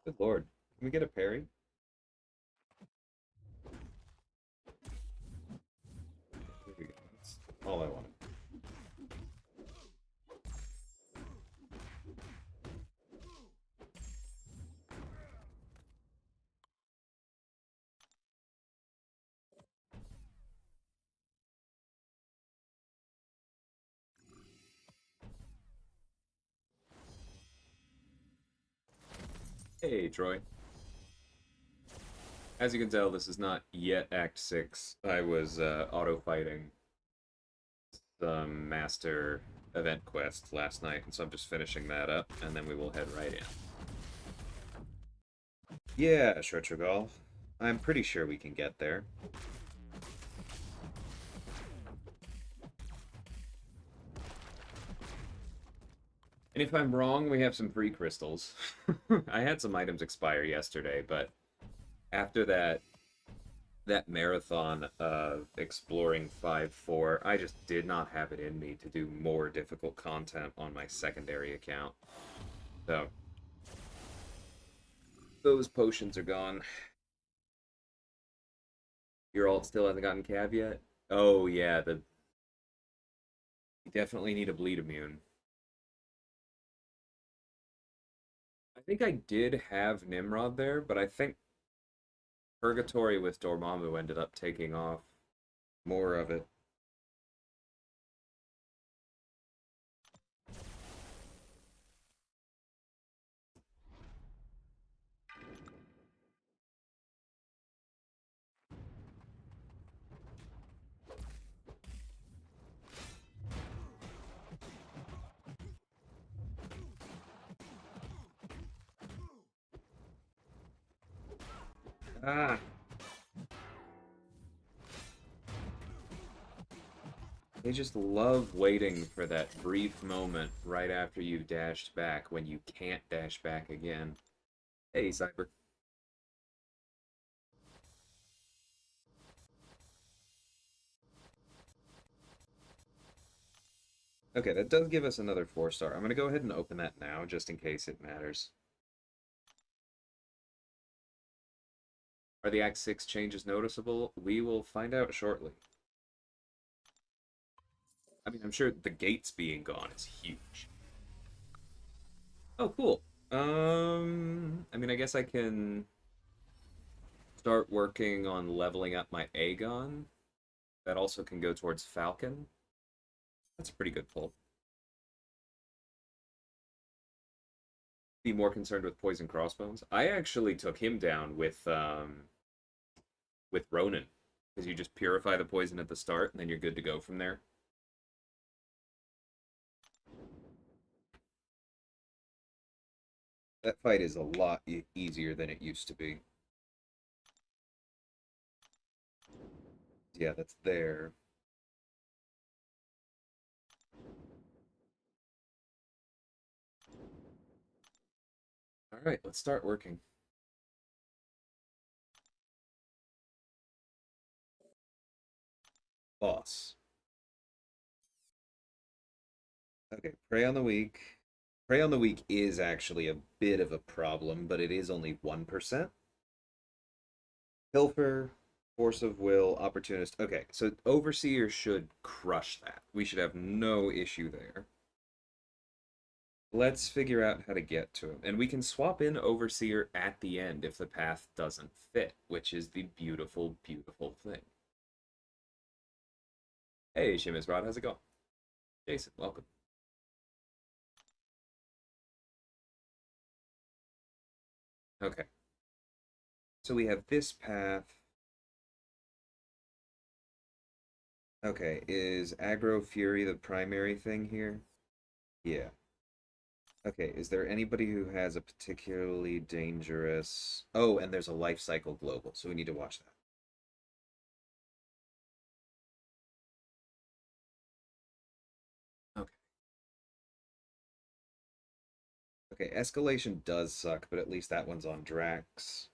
Good lord. Can we get a parry? There we go. That's all I wanted. Hey, Troy. As you can tell, this is not yet Act 6. I was auto-fighting some Master event quest last night, and so I'm just finishing that up, and then we will head right in. Yeah, Shretragal. I'm pretty sure we can get there. And if I'm wrong, we have some free crystals. I had some items expire yesterday, but after that marathon of exploring 5-4, I just did not have it in me to do more difficult content on my secondary account. So those potions are gone. Your alt still hasn't gotten cav yet? Oh yeah, the you definitely need a bleed immune. I think I did have Nimrod there, but I think Purgatory with Dormammu ended up taking off more of it. Ah, they just love waiting for that brief moment right after you've dashed back when you can't dash back again. Hey, Cyber. Okay, that does give us another 4-star. I'm going to go ahead and open that now, just in case it matters. Are the Act 6 changes noticeable? We will find out shortly. I mean, I'm sure the gates being gone is huge. Oh, cool. I mean, I guess I can start working on leveling up my Aegon. That also can go towards Falcon. That's a pretty good pull. Be more concerned with poison crossbones. I actually took him down with Ronan, because you just purify the poison at the start, and then you're good to go from there. That fight is a lot easier than it used to be. Yeah, that's there. All right, let's start working. Boss. Okay, Prey on the Weak. Prey on the Weak is actually a bit of a problem, but it is only 1%. Pilfer, Force of Will, Opportunist. Okay, so Overseer should crush that. We should have no issue there. Let's figure out how to get to him. And we can swap in Overseer at the end if the path doesn't fit, which is the beautiful, beautiful thing. Hey, Shimus Rod, how's it going? Jason, welcome. Okay. So we have this path. Okay, is Aggro Fury the primary thing here? Yeah. Okay, is there anybody who has a particularly dangerous... Oh, and there's a life cycle global, so we need to watch that. Okay. Okay, escalation does suck, but at least that one's on Drax.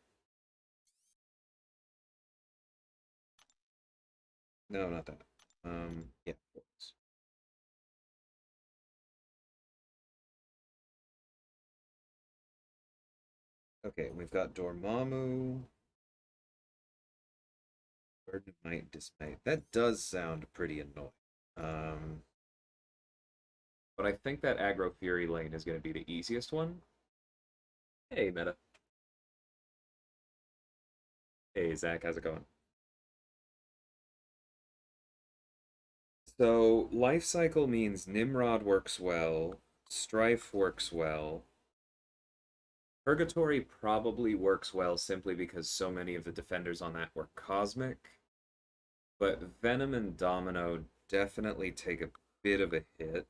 No, not that. Yeah. Okay, we've got Dormammu. Burden Might Dismay. That does sound pretty annoying. Um, but I think that Aggro Fury lane is going to be the easiest one. Hey, Meta. Hey, Zach, how's it going? So, life cycle means Nimrod works well, Strife works well. Purgatory probably works well simply because so many of the defenders on that were cosmic. But Venom and Domino definitely take a bit of a hit.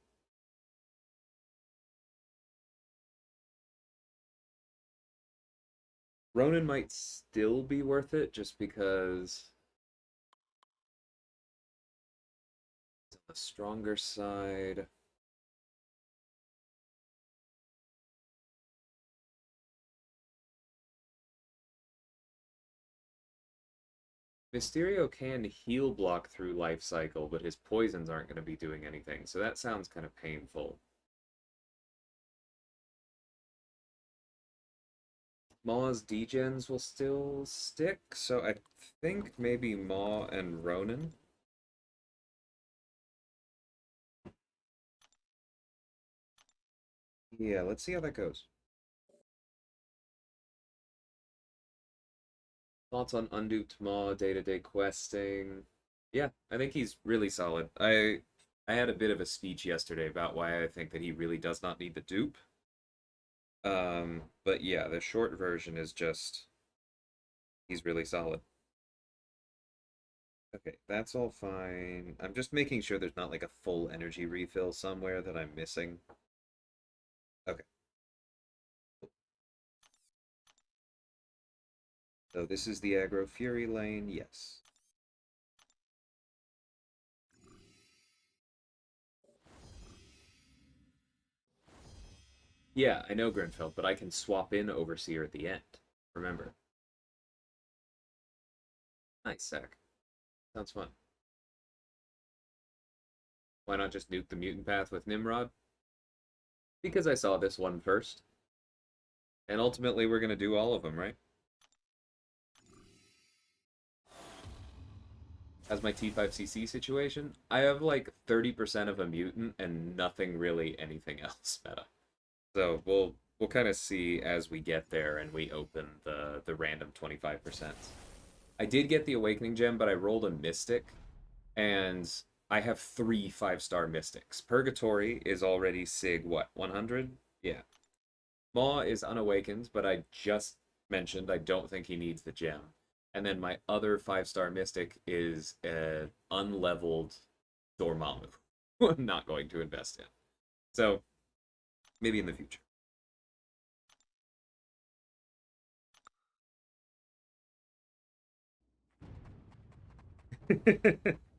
Ronan might still be worth it just because it's on the stronger side. Mysterio can heal block through life cycle, but his poisons aren't going to be doing anything, so that sounds kind of painful. Maw's degens will still stick, so I think maybe Maw and Ronan. Yeah, let's see how that goes. Thoughts on unduped Maw, day-to-day questing? Yeah, I think he's really solid. I had a bit of a speech yesterday about why I think that he really does not need the dupe. But yeah, the short version is just he's really solid. Okay, that's all fine. I'm just making sure there's not like a full energy refill somewhere that I'm missing. Okay, so this is the aggro fury lane, yes. Yeah, I know Grinfeld, but I can swap in Overseer at the end. Remember. Nice, Sack. Sounds fun. Why not just nuke the mutant path with Nimrod? Because I saw this one first. And ultimately, we're going to do all of them, right? As my T5CC situation, I have like 30% of a mutant and nothing really anything else meta. So we'll kind of see as we get there and we open the random 25%. I did get the Awakening Gem, but I rolled a Mystic, and I have 3 5-star Mystics. Purgatory is already Sig, what, 100? Yeah. Maw is unawakened, but I just mentioned I don't think he needs the gem. And then my other 5-star Mystic is an unleveled Dormammu, who I'm not going to invest in. So maybe in the future.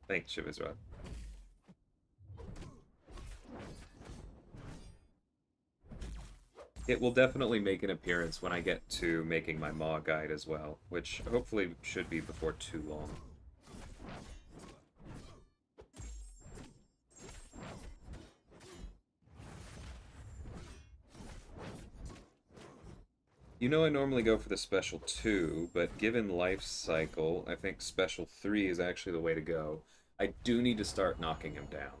Thanks, Shivizra. It will definitely make an appearance when I get to making my Maw guide as well, which hopefully should be before too long. You know I normally go for the special 2, but given life cycle, I think special 3 is actually the way to go. I do need to start knocking him down.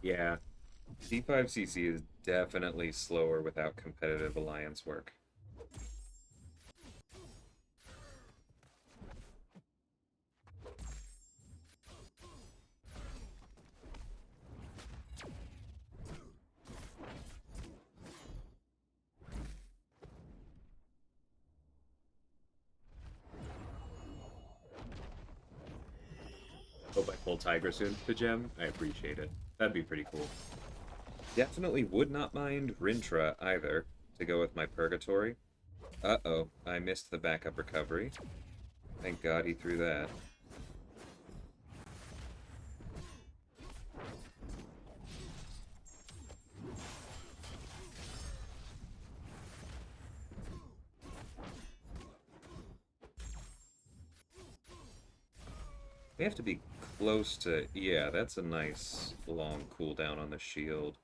Yeah, D5CC is definitely slower without competitive alliance work. Hope I pull Tiger soon for the gem. I appreciate it. That'd be pretty cool. Definitely would not mind Rintra either, to go with my Purgatory. Uh-oh, I missed the backup recovery. Thank God he threw that. We have to be close to... Yeah, that's a nice long cooldown on the shield.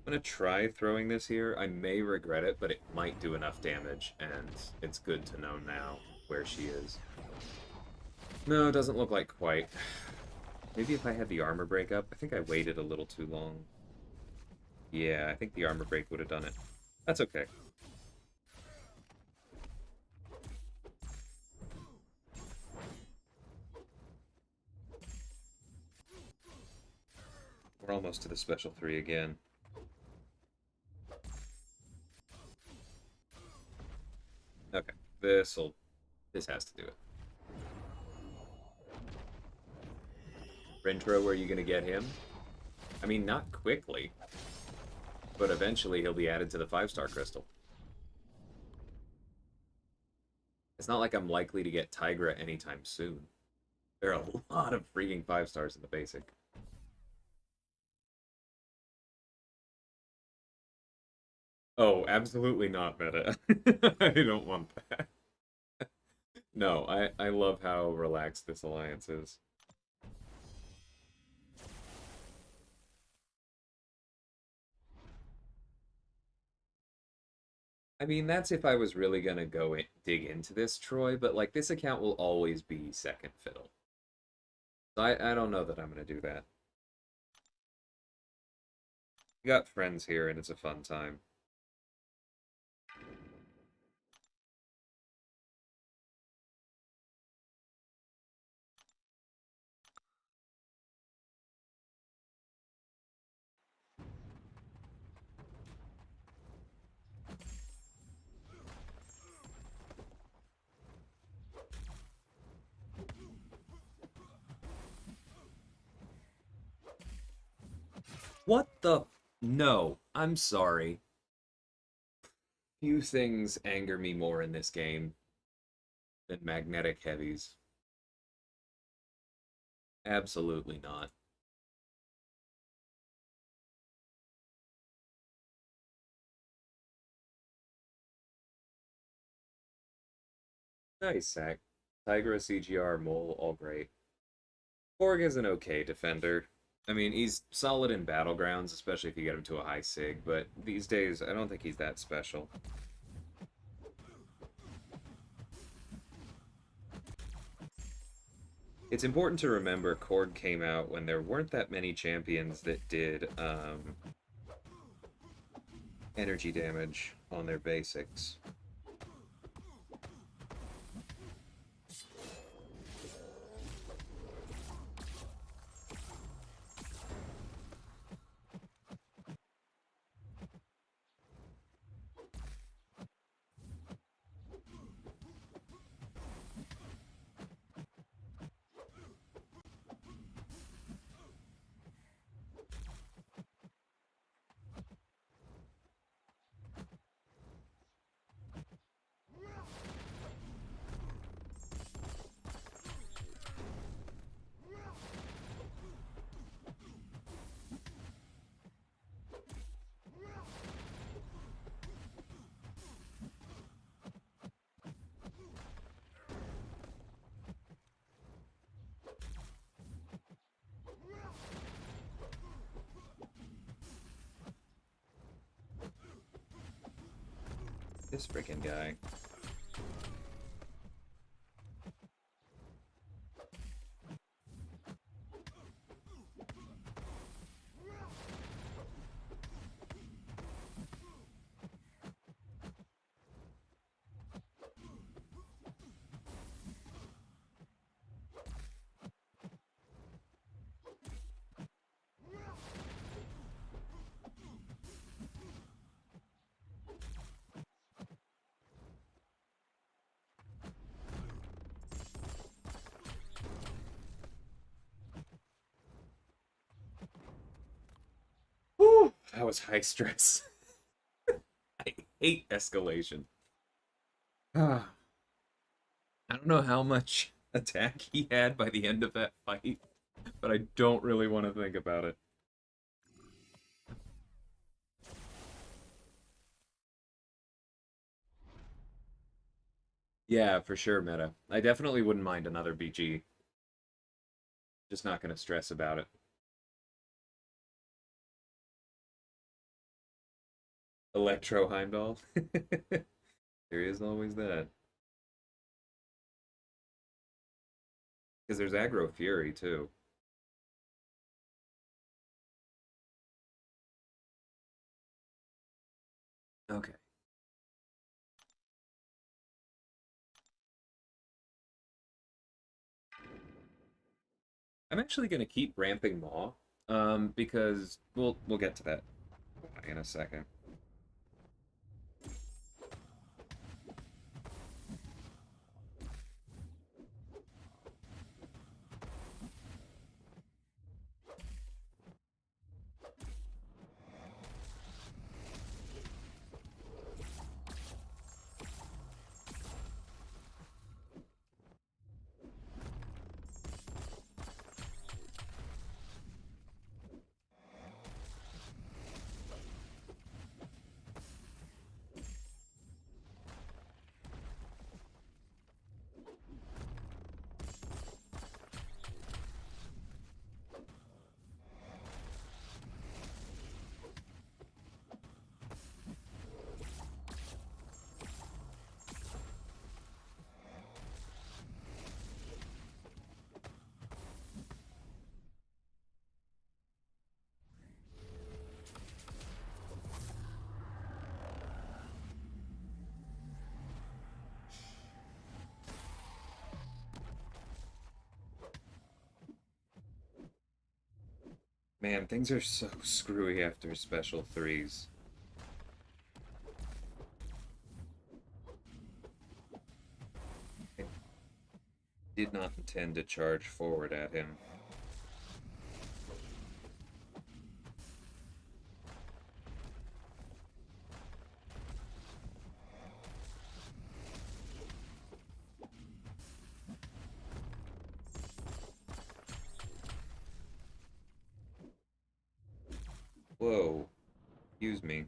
I'm gonna try throwing this here. I may regret it, but it might do enough damage, and it's good to know now where she is. No, it doesn't look like quite. Maybe if I had the armor break up. I think I waited a little too long. Yeah, I think the armor break would have done it. That's okay. We're almost to the special 3 again. Okay, this has to do it. Rentro, where are you gonna get him? I mean, not quickly, but eventually he'll be added to the 5-star crystal. It's not like I'm likely to get Tigra anytime soon. There are a lot of freaking 5-stars in the basic. Oh, absolutely not meta. I don't want that. No, I love how relaxed this alliance is. I mean, that's if I was really gonna go dig into this, Troy, but like this account will always be second fiddle. So I don't know that I'm gonna do that. We got friends here and it's a fun time. What the? No, I'm sorry. Few things anger me more in this game than magnetic heavies. Absolutely not. Nice sack. Tigra, CGR, Mole, all great. Borg is an okay defender. I mean, he's solid in battlegrounds, especially if you get him to a high sig, but these days, I don't think he's that special. It's important to remember Korg came out when there weren't that many champions that did energy damage on their basics. This freaking guy. Whew, that was high stress. I hate escalation. I don't know how much attack he had by the end of that fight, but I don't really want to think about it. Yeah, for sure, meta. I definitely wouldn't mind another BG. Just not going to stress about it. Electro Heimdall. There is always that. Because there's Aggro Fury, too. Okay. I'm actually going to keep ramping Maw, because we'll get to that in a second. Man, things are so screwy after special threes. I did not intend to charge forward at him. Whoa. Excuse me.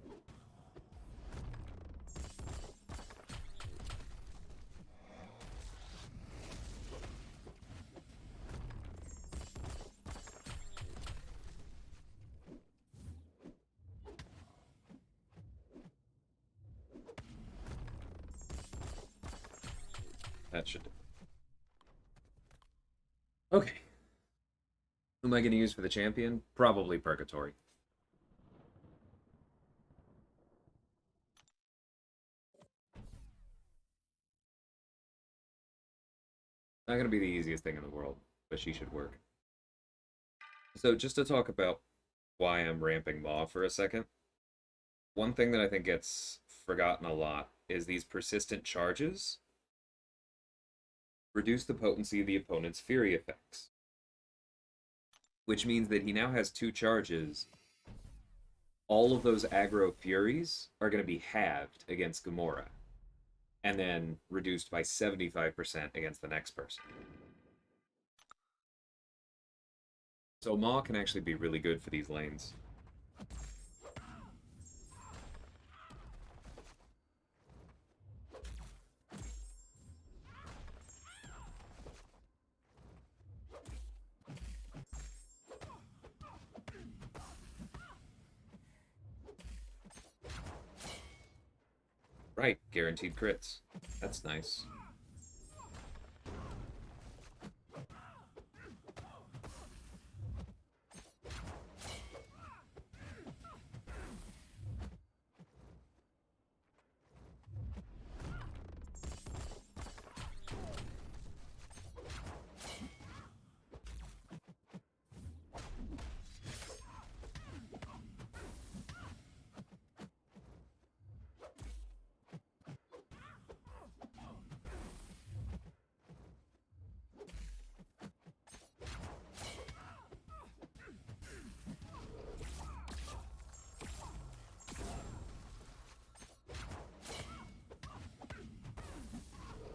That should... Okay. Who am I going to use for the champion? Probably Purgatory. Not going to be the easiest thing in the world, but she should work. So just to talk about why I'm ramping Maw for a second, one thing that I think gets forgotten a lot is these persistent charges reduce the potency of the opponent's Fury effects, which means that he now has two charges. All of those aggro Furies are going to be halved against Gamora, and then reduced by 75% against the next person. So Maw can actually be really good for these lanes. Right, guaranteed crits. That's nice.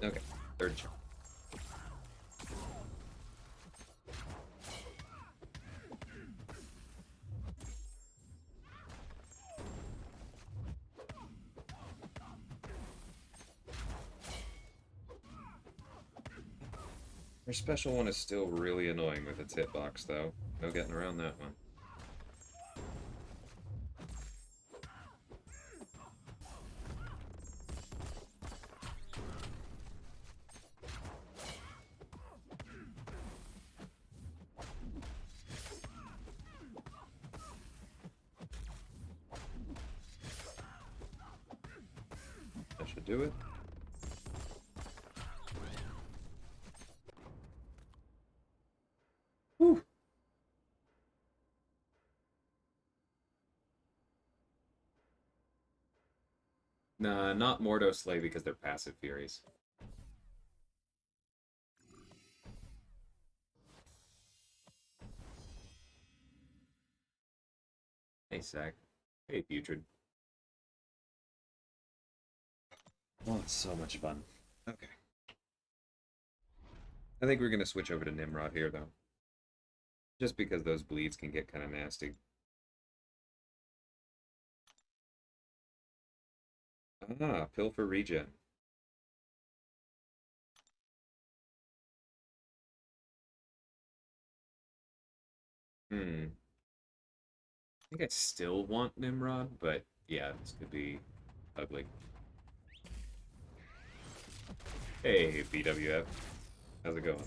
Okay, third charge. Her special one is still really annoying with its hitbox, though. No getting around that one. That should do it. Whew. Nah, not Mordo Slay because they're passive Furies. Hey, Sack. Hey, Putrid. Oh, it's so much fun. Okay. I think we're going to switch over to Nimrod here, though. Just because those bleeds can get kind of nasty. Ah, pill for regen. Hmm. I think I still want Nimrod, but yeah, this could be ugly. Hey, BWF. How's it going?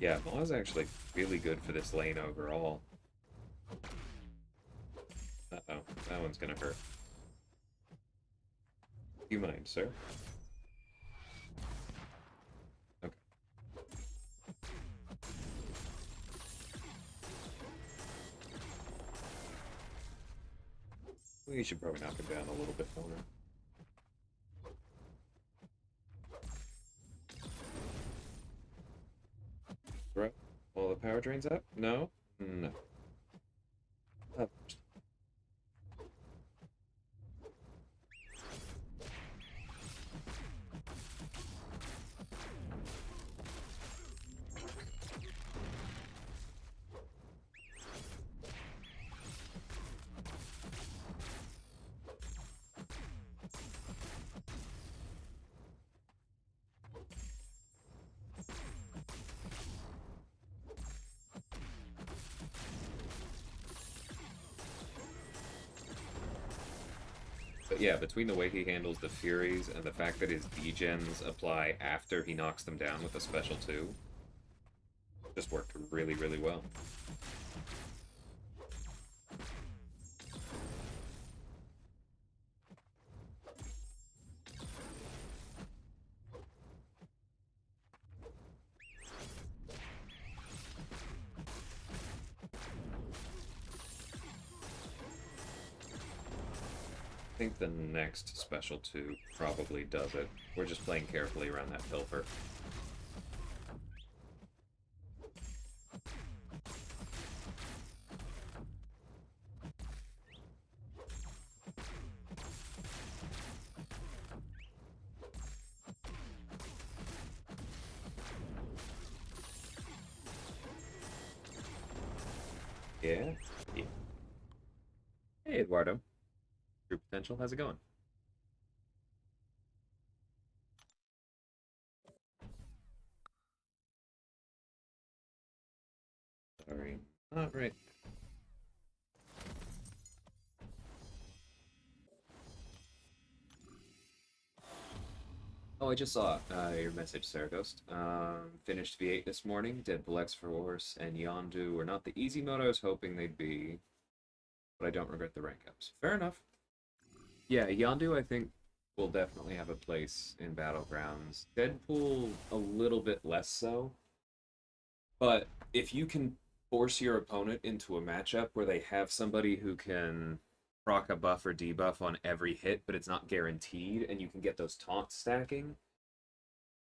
Yeah, Maw's actually really good for this lane overall. Uh-oh, that one's gonna hurt. You mind, sir? Okay. We should probably knock him down a little bit more. Right? Well, the power drain's up? No? No. Oh, but yeah, between the way he handles the Furies and the fact that his degens apply after he knocks them down with a special 2, just worked really, really well. I think the next special 2 probably does it. We're just playing carefully around that pilfer. Yeah? Yeah. Hey, Eduardo. True Potential, how's it going? Sorry. Not right. Oh, I just saw your message, Saraghost. Finished V8 this morning. Deadpool X Force and Yondu were not the easy mode I was hoping they'd be, but I don't regret the rank ups. Fair enough. Yeah, Yondu, I think, will definitely have a place in Battlegrounds. Deadpool, a little bit less so. But if you can force your opponent into a matchup where they have somebody who can proc a buff or debuff on every hit, but it's not guaranteed, and you can get those taunts stacking,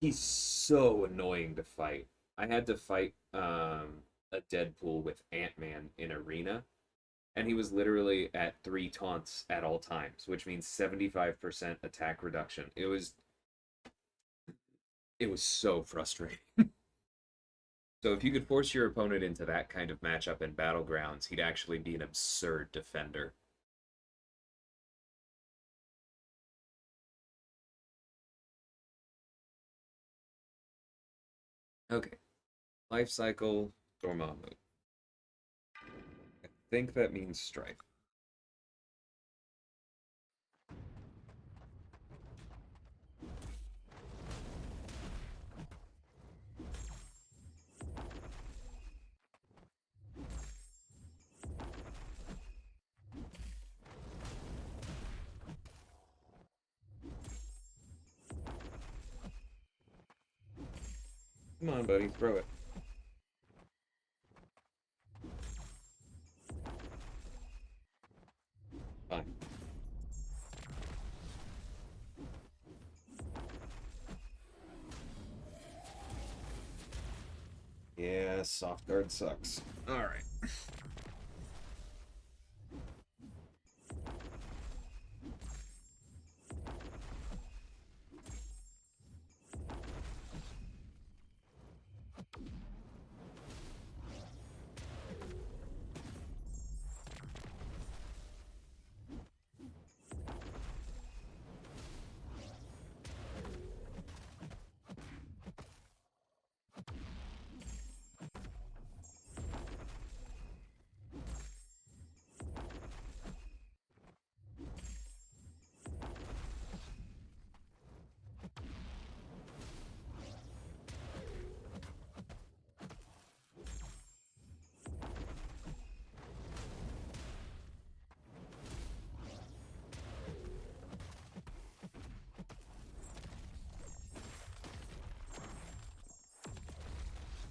he's so annoying to fight. I had to fight a Deadpool with Ant-Man in arena, and he was literally at 3 taunts at all times, which means 75% attack reduction. It was so frustrating. So if you could force your opponent into that kind of matchup in Battlegrounds, he'd actually be an absurd defender. Okay. Life cycle, Dormammu. I think that means Strife. Come on, buddy, throw it. Fine. Yeah, soft guard sucks. Alright.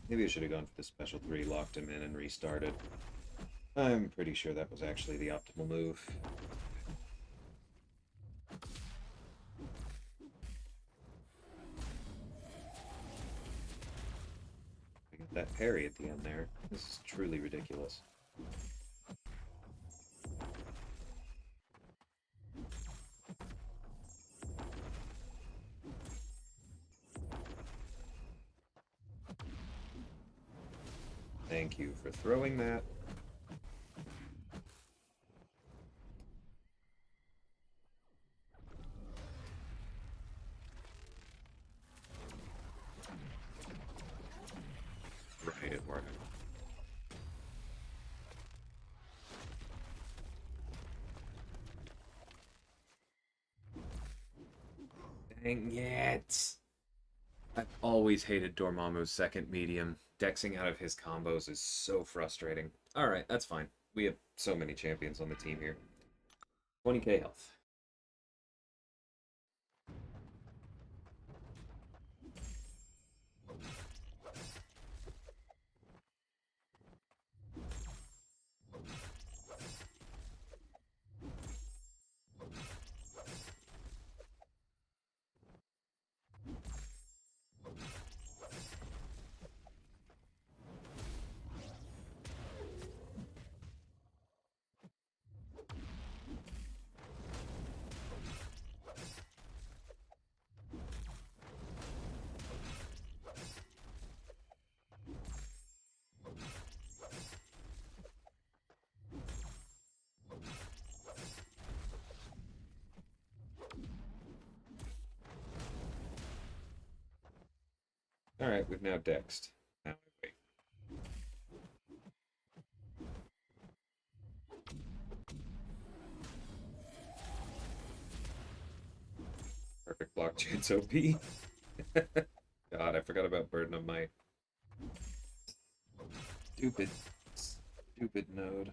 Maybe I should have gone for the special 3, locked him in, and restarted. I'm pretty sure that was actually the optimal move. I got that parry at the end there. This is truly ridiculous. Thank you for throwing that. Right, it worked. Dang it! I've always hated Dormammu's second medium. Dexing out of his combos is so frustrating. Alright, that's fine. We have so many champions on the team here. 20k health. Alright, we've now dexed. Now I wait. Perfect block chance OP. God, I forgot about Burden of Might. Stupid, stupid node.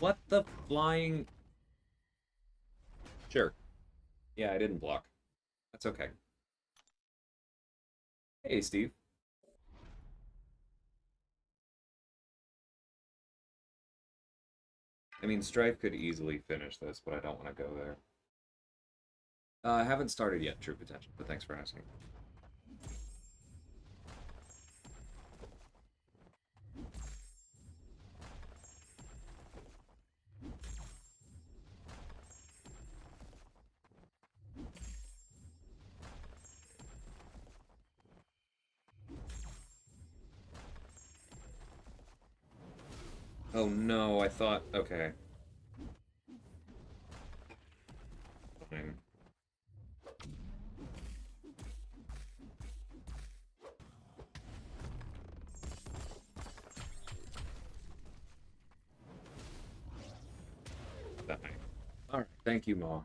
What the flying... Sure. Yeah, I didn't block. That's okay. Hey, Steve. I mean, Strife could easily finish this, but I don't want to go there. I haven't started yet, True Potential, but thanks for asking. Oh no, I thought... Okay. Fine. Alright, thank you, Maw.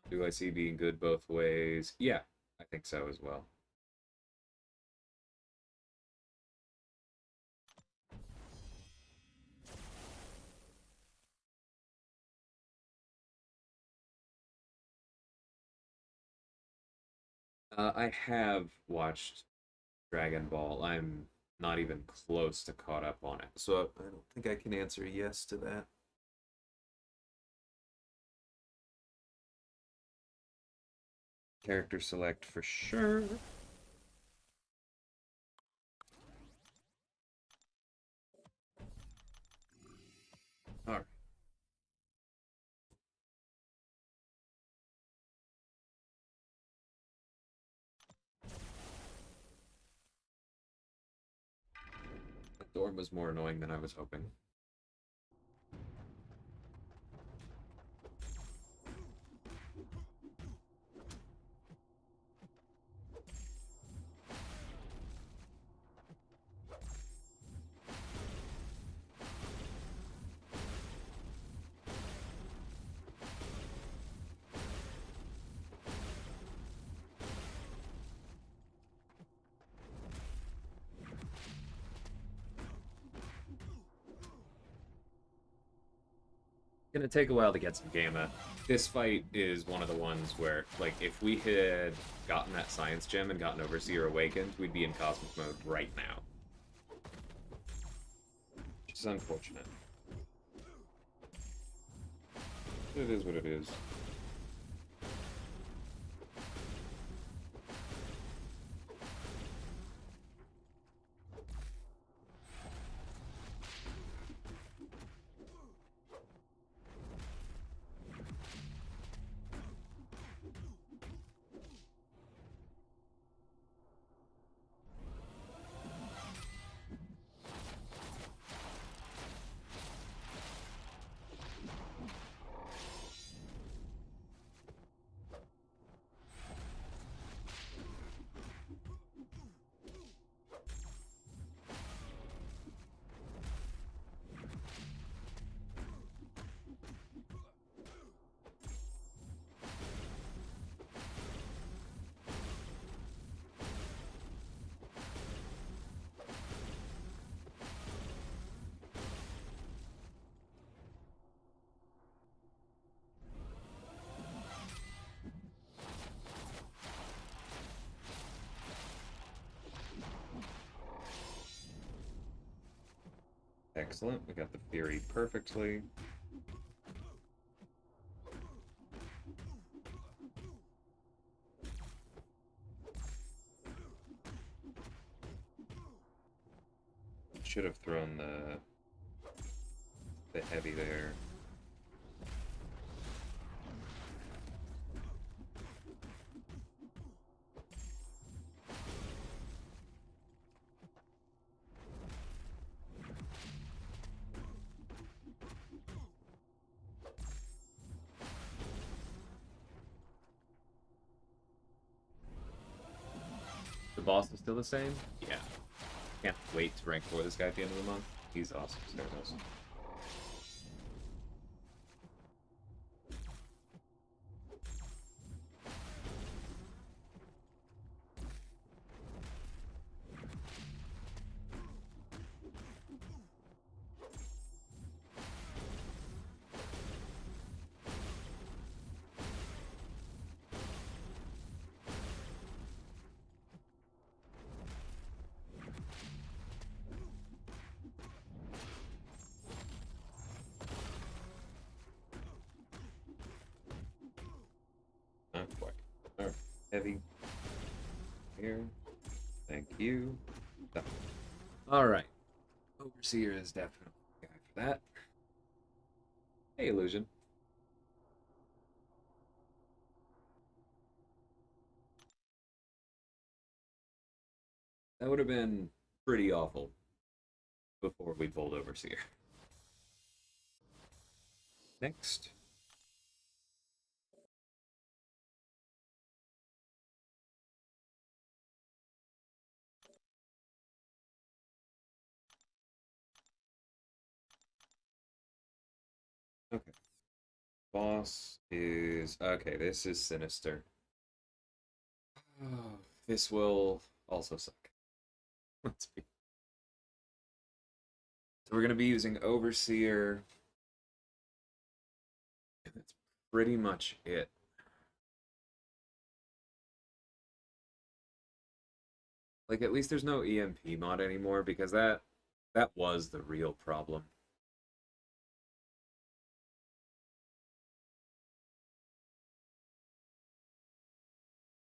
Do I see being good both ways? Yeah, I think so as well. I have watched Dragon Ball. I'm not even close to caught up on it, so I don't think I can answer yes to that. Character select for sure. Alright. The storm was more annoying than I was hoping. Gonna take a while to get some gamma. This fight is one of the ones where, like, if we had gotten that science gem and gotten Overseer Awakened, we'd be in cosmic mode right now. Which is unfortunate. It is what it is. Excellent. We got the theory perfectly. Should have thrown the heavy there. The boss is still the same? Yeah. Can't wait to rank 4 this guy at the end of the month. He's awesome. Stardust. Heavy here. Thank you. Alright. Overseer is definitely the guy for that. Hey, Illusion. That would have been pretty awful before we pulled Overseer. Next. Okay. Boss is... Okay, this is Sinister. Oh, this will also suck. Let's be... So we're going to be using Overseer. And that's pretty much it. Like, at least there's no EMP mod anymore, because that was the real problem.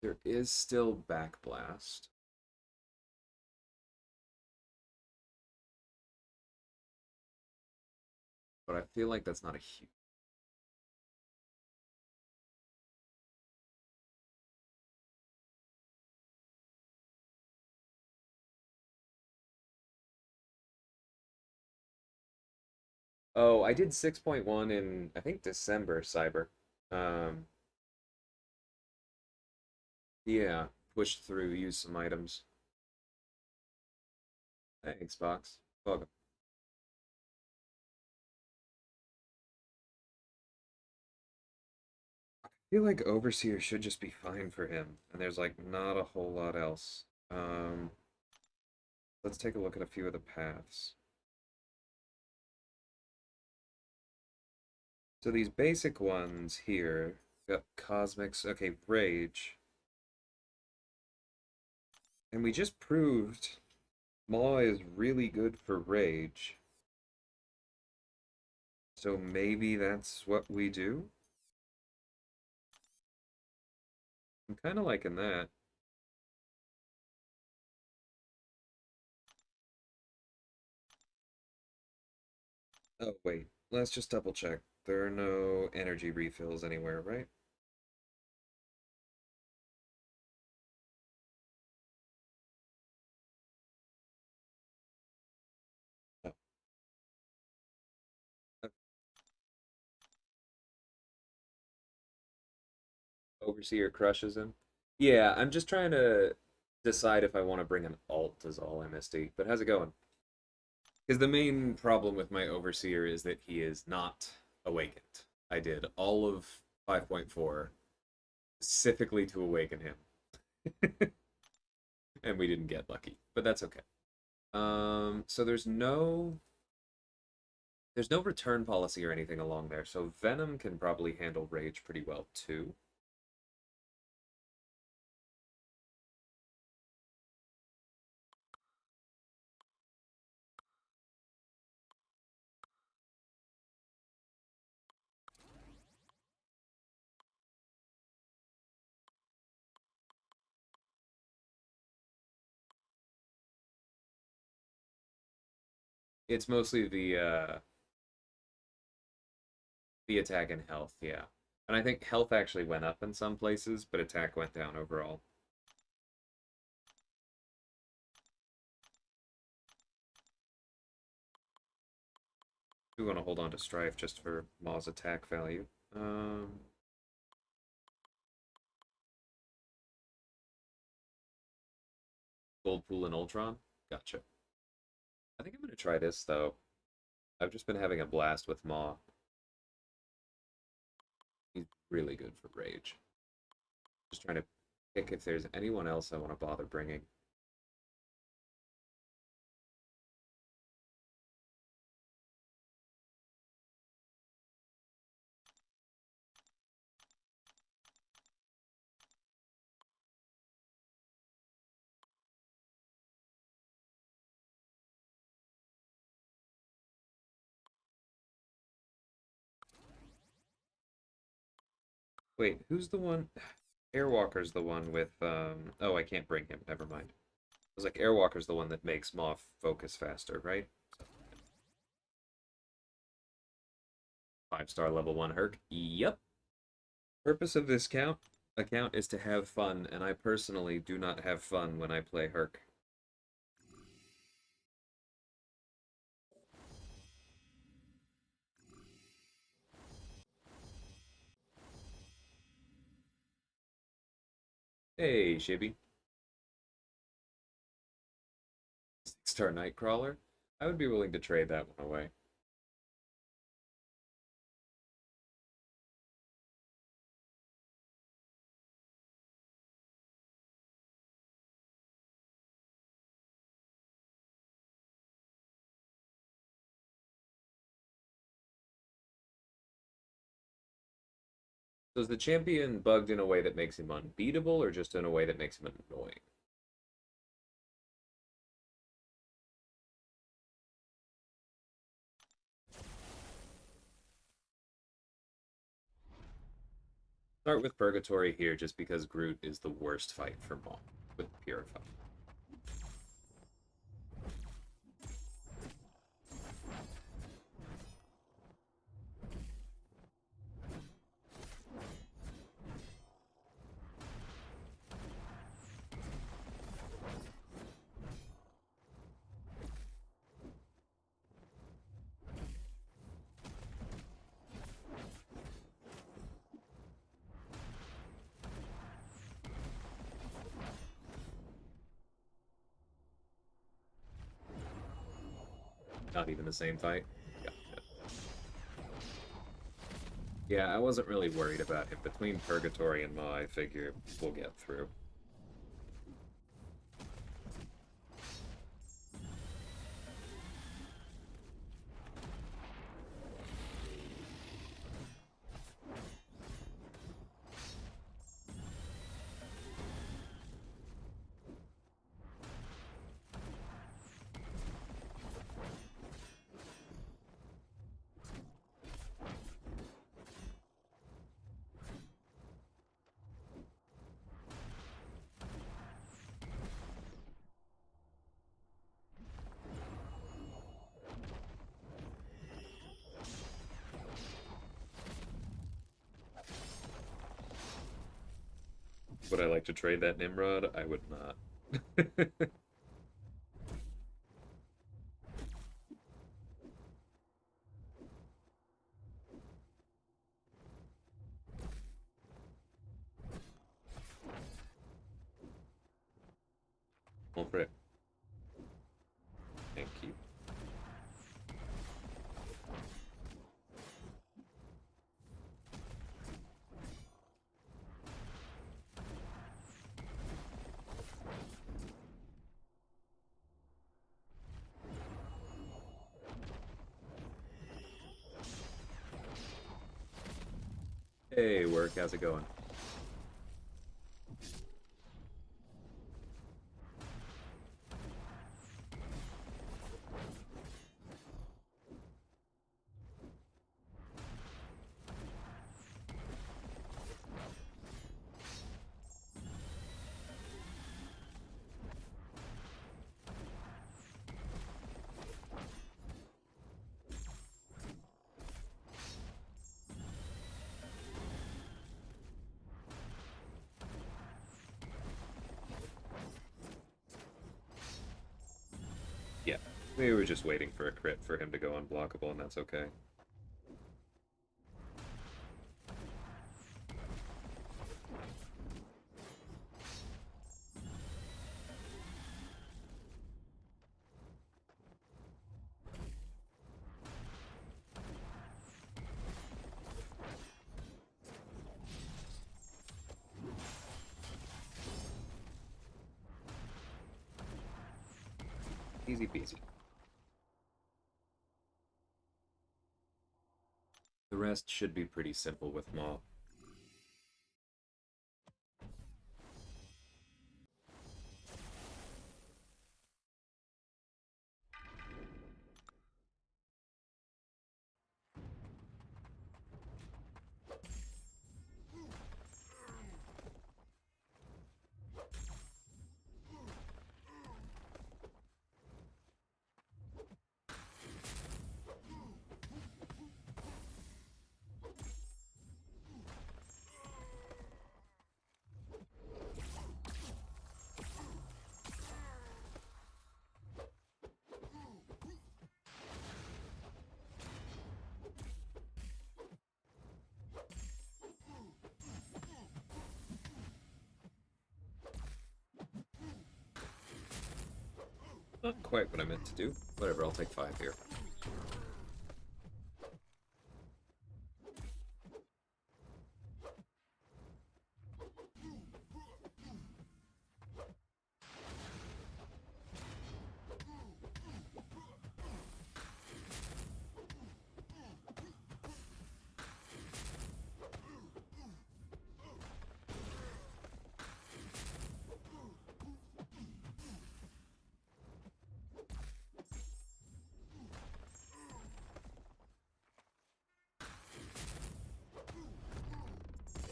There is still Backblast. But I feel like that's not a huge... Oh, I did 6.1 in, I think, December, Cyber. Um, yeah, pushed through, used some items. Thanks, Box. Welcome. I feel like Overseer should just be fine for him, and there's like not a whole lot else. Let's take a look at a few of the paths. So these basic ones here, got Cosmics, okay, Rage. And we just proved Maw is really good for Rage. So maybe that's what we do? I'm kind of liking that. Oh, wait. Let's just double check. There are no energy refills anywhere, right? No. Okay. Overseer crushes him. Yeah, I'm just trying to decide if I want to bring an alt is all, MSD. But how's it going? Because the main problem with my Overseer is that he is not awakened. I did all of 5.4 specifically to awaken him. And we didn't get lucky, but that's okay. So there's no return policy or anything along there, so Venom can probably handle Rage pretty well too. It's mostly the attack and health, yeah. And I think health actually went up in some places, but attack went down overall. We want to hold on to Strife just for Maw's attack value. Gold Pool and Ultron? Gotcha. I think I'm going to try this, though. I've just been having a blast with Maw. He's really good for Rage. Just trying to pick if there's anyone else I want to bother bringing. Wait, who's the one? Airwalker's the one with, oh, I can't bring him. Never mind. I was like, Airwalker's the one that makes Maw focus faster, right? 5-star level 1 Herc. Yep. Purpose of this account is to have fun, and I personally do not have fun when I play Herc. Hey, Shibby. 6-star Nightcrawler. I would be willing to trade that one away. So is the champion bugged in a way that makes him unbeatable, or just in a way that makes him annoying? Start with Purgatory here, just because Groot is the worst fight for Maw with Purify. Not even the same fight. Gotcha. Yeah, I wasn't really worried about him. Between Purgatory and Maw, I figure we'll get through. Would I like to trade that Nimrod? I would not. Well, frick. Thank you. Hey, work, how's it going? Yeah, we were just waiting for a crit for him to go unblockable, and that's okay. Easy peasy. The rest should be pretty simple with Maw. Not quite what I meant to do. Whatever, I'll take 5 here.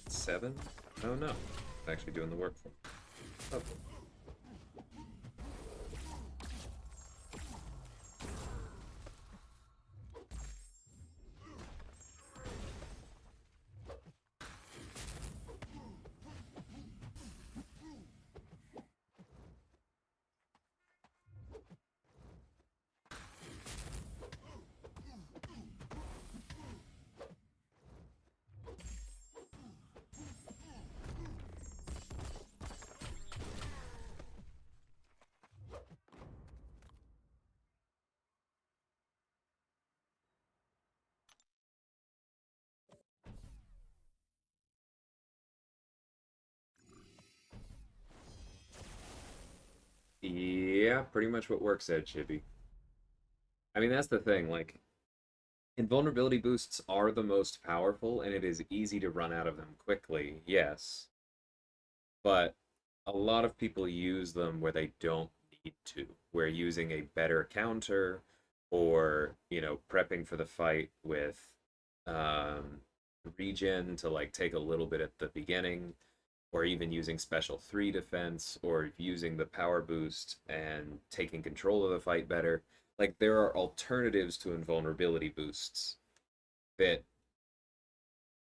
Seven? Oh no. It's actually doing the work for me. Oh. Yeah, pretty much what work said, Chibi. I mean, that's the thing. Like, invulnerability boosts are the most powerful, and it is easy to run out of them quickly, yes. But a lot of people use them where they don't need to, where using a better counter or, prepping for the fight with um, regen to like take a little bit at the beginning, or even using special 3 defense, or using the power boost and taking control of the fight better. Like, there are alternatives to invulnerability boosts that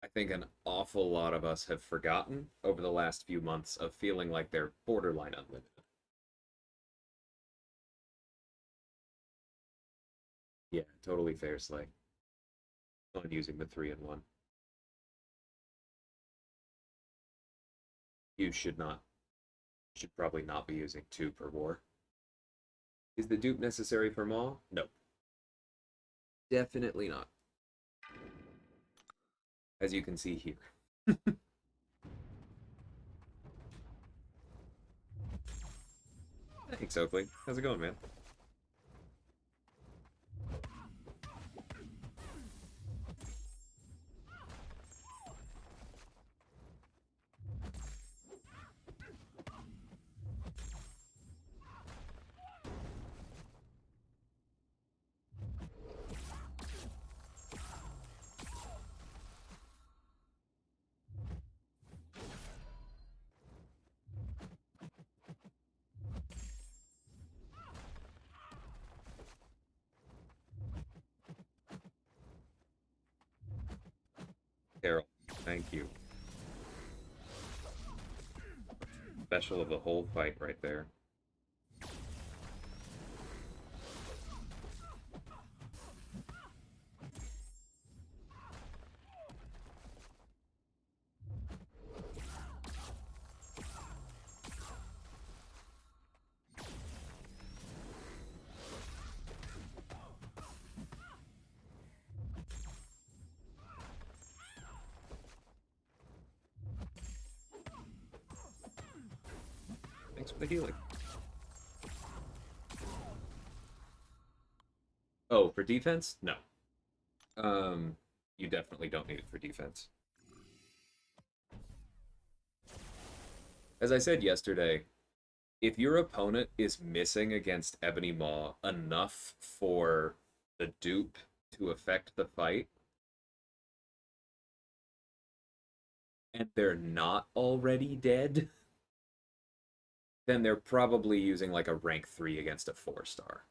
I think an awful lot of us have forgotten over the last few months of feeling like they're borderline unlimited. Yeah, totally fair, Slay. On using the 3 and 1. You should probably not be using 2 per war. Is the dupe necessary for Maw? No. Definitely not. As you can see here. Thanks, Oakley. How's it going, man? Carol, thank you. Special of the whole fight right there. Thanks for the healing. Oh, for defense? No. You definitely don't need it for defense. As I said yesterday, if your opponent is missing against Ebony Maw enough for the dupe to affect the fight, and they're not already dead, then they're probably using like a rank 3 against a 4-star.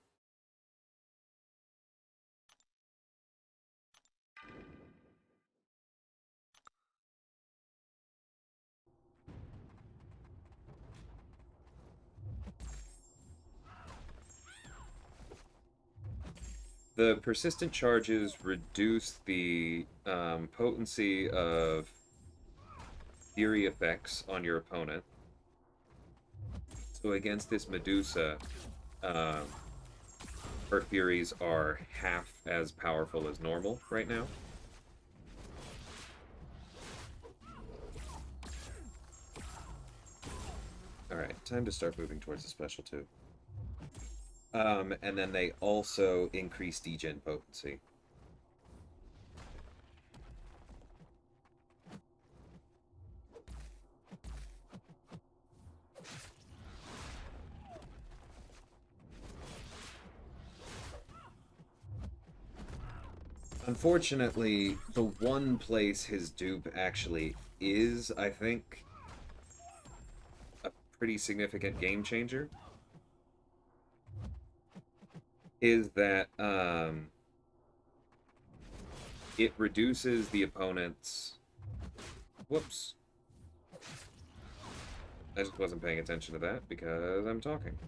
The persistent charges reduce the potency of fury effects on your opponent. So against this Medusa, her Furies are half as powerful as normal right now. Alright, time to start moving towards the special too. And then they also increase degen potency. Unfortunately, the one place his dupe actually is, I think, a pretty significant game changer is that it reduces the opponent's... Whoops. I just wasn't paying attention to that because I'm talking.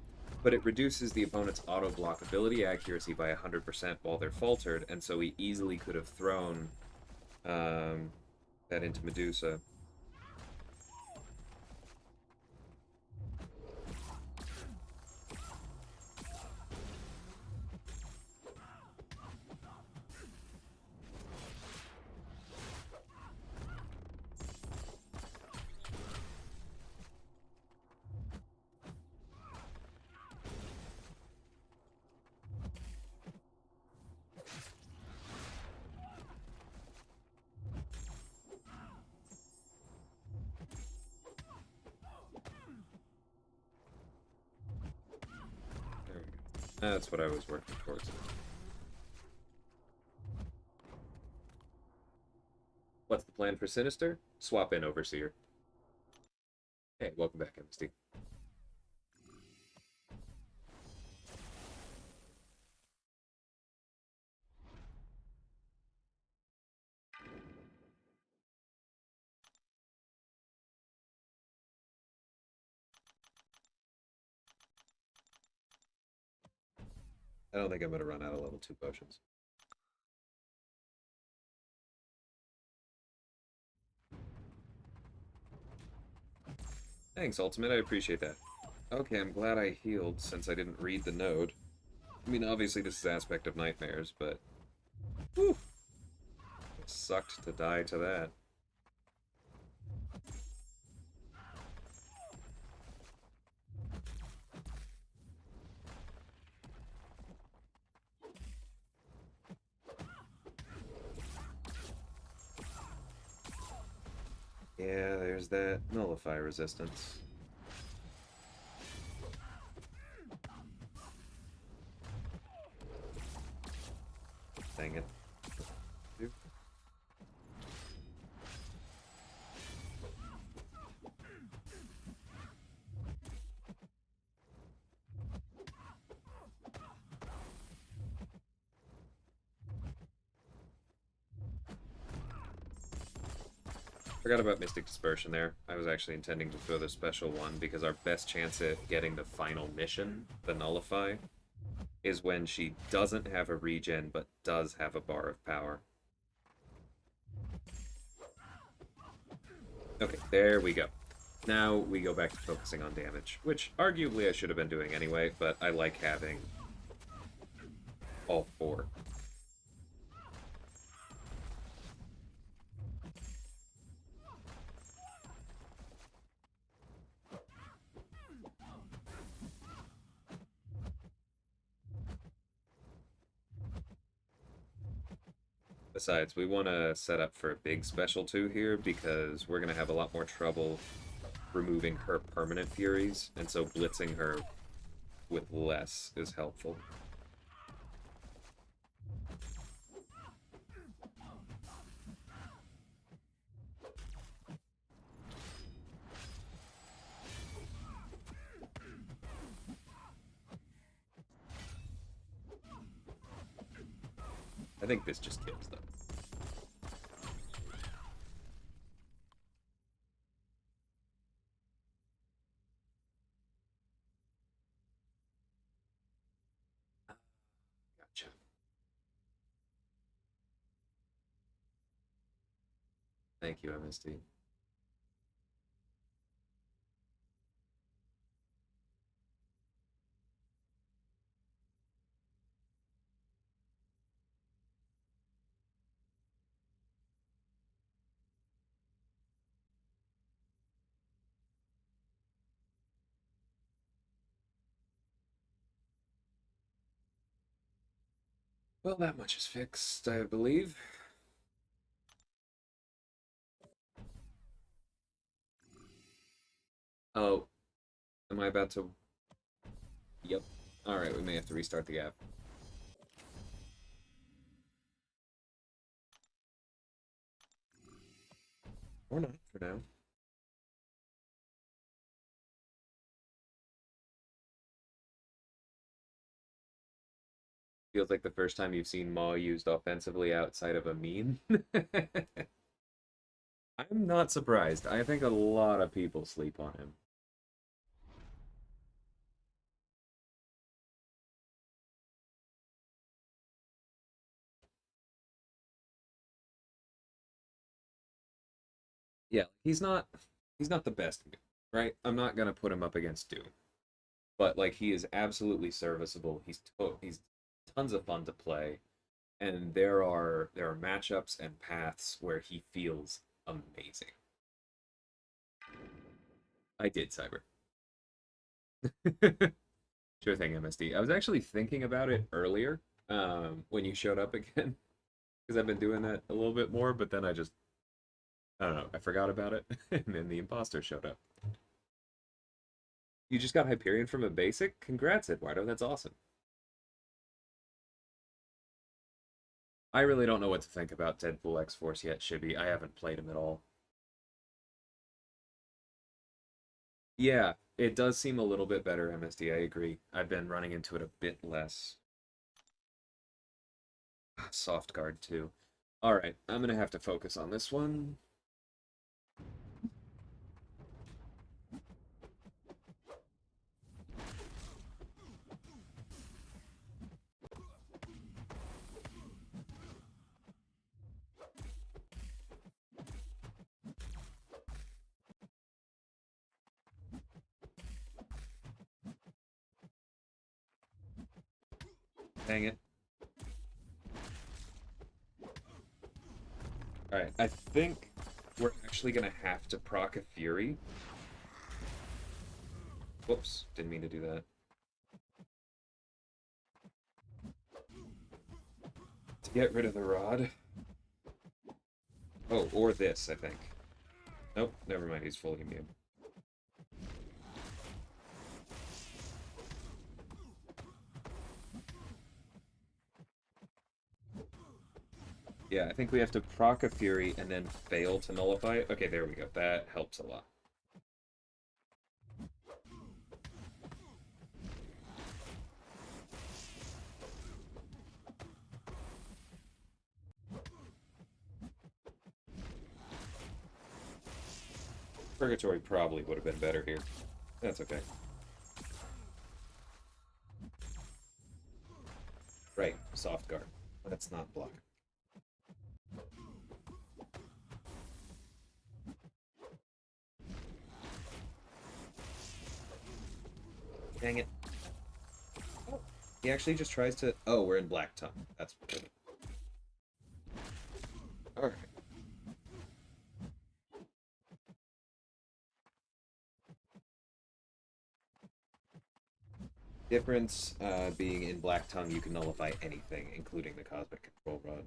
But it reduces the opponent's auto block ability accuracy by 100% while they're faltered, and so he easily could have thrown that into Medusa. There we go. That's what I was working towards. What's the plan for Sinister? Swap in Overseer. Hey, welcome back, MST. I don't think I'm going to run out of level 2 potions. Thanks, Ultimate. I appreciate that. Okay, I'm glad I healed since I didn't read the node. I mean, obviously this is Aspect of Nightmares, but... Whew! It sucked to die to that. Yeah, there's that Nullify resistance. Dang it. Forgot about Mystic Dispersion there. I was actually intending to throw the special one because our best chance at getting the final mission, the Nullify, is when she doesn't have a regen but does have a bar of power. Okay, there we go. Now we go back to focusing on damage, which arguably I should have been doing anyway, but I like having all 4. Besides, we want to set up for a big special too here because we're going to have a lot more trouble removing her permanent Furies, and so blitzing her with less is helpful. I think this just kills them. Gotcha. Thank you, MSD. Well, that much is fixed, I believe. Oh, am I about to... Yep. Alright, we may have to restart the app. Or not, for now. Feels like the first time you've seen Maw used offensively outside of a meme. I'm not surprised. I think a lot of people sleep on him. Yeah, he's not the best, right? I'm not gonna put him up against Doom, but like he is absolutely serviceable. He's tons of fun to play, and there are matchups and paths where he feels amazing. I did, Cyber. Sure thing, MSD. I was actually thinking about it earlier, when you showed up again, because I've been doing that a little bit more, but then I don't know, I forgot about it, and then the imposter showed up. You just got Hyperion from a basic? Congrats, Eduardo. That's awesome. I really don't know what to think about Deadpool X-Force yet, Shibby. I haven't played him at all. Yeah, it does seem a little bit better, MSD. I agree. I've been running into it a bit less. Soft guard, too. Alright, I'm gonna have to focus on this one. Dang it. Alright, I think we're actually gonna have to proc a Fury. Whoops, didn't mean to do that. To get rid of the rod. Oh, or this, I think. Nope, never mind, he's fully immune. Yeah, I think we have to proc a Fury and then fail to nullify it. Okay, there we go. That helps a lot. Purgatory probably would have been better here. That's okay. Right, soft guard. Let's not block. Dang it. Oh, he actually just tries to... Oh, we're in Black Tongue. That's... Alright. Difference being in Black Tongue, you can nullify anything, including the Cosmic Control Rod.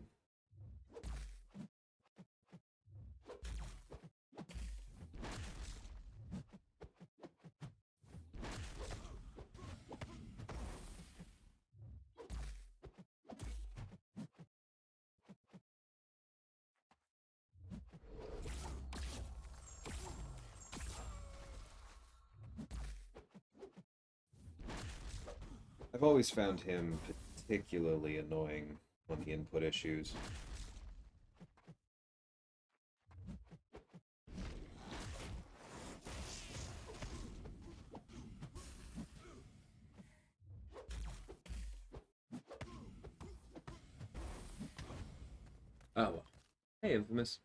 I've always found him particularly annoying on the input issues. Oh, well. Hey, Infamous.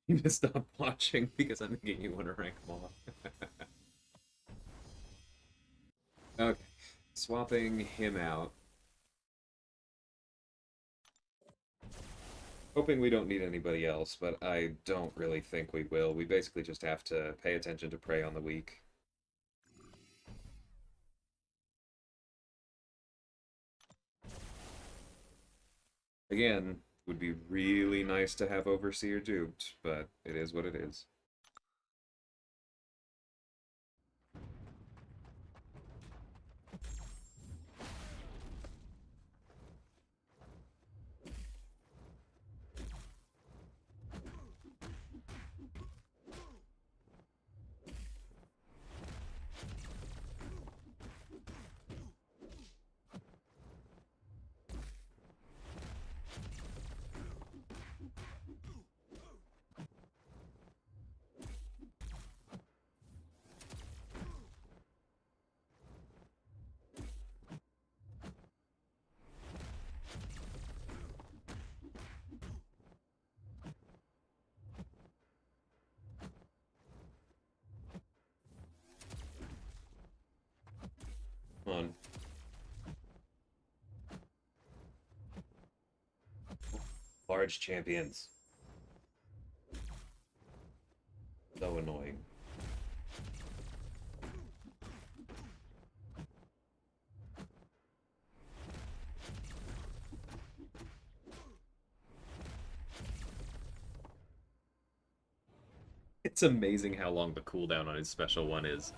You just stop watching because I'm making you want to rank them all. Okay, swapping him out. Hoping we don't need anybody else, but I don't really think we will. We basically just have to pay attention to prey on the weak. Again, would be really nice to have Overseer duped, but it is what it is. Come on. Large champions. So annoying. It's amazing how long the cooldown on his special one is.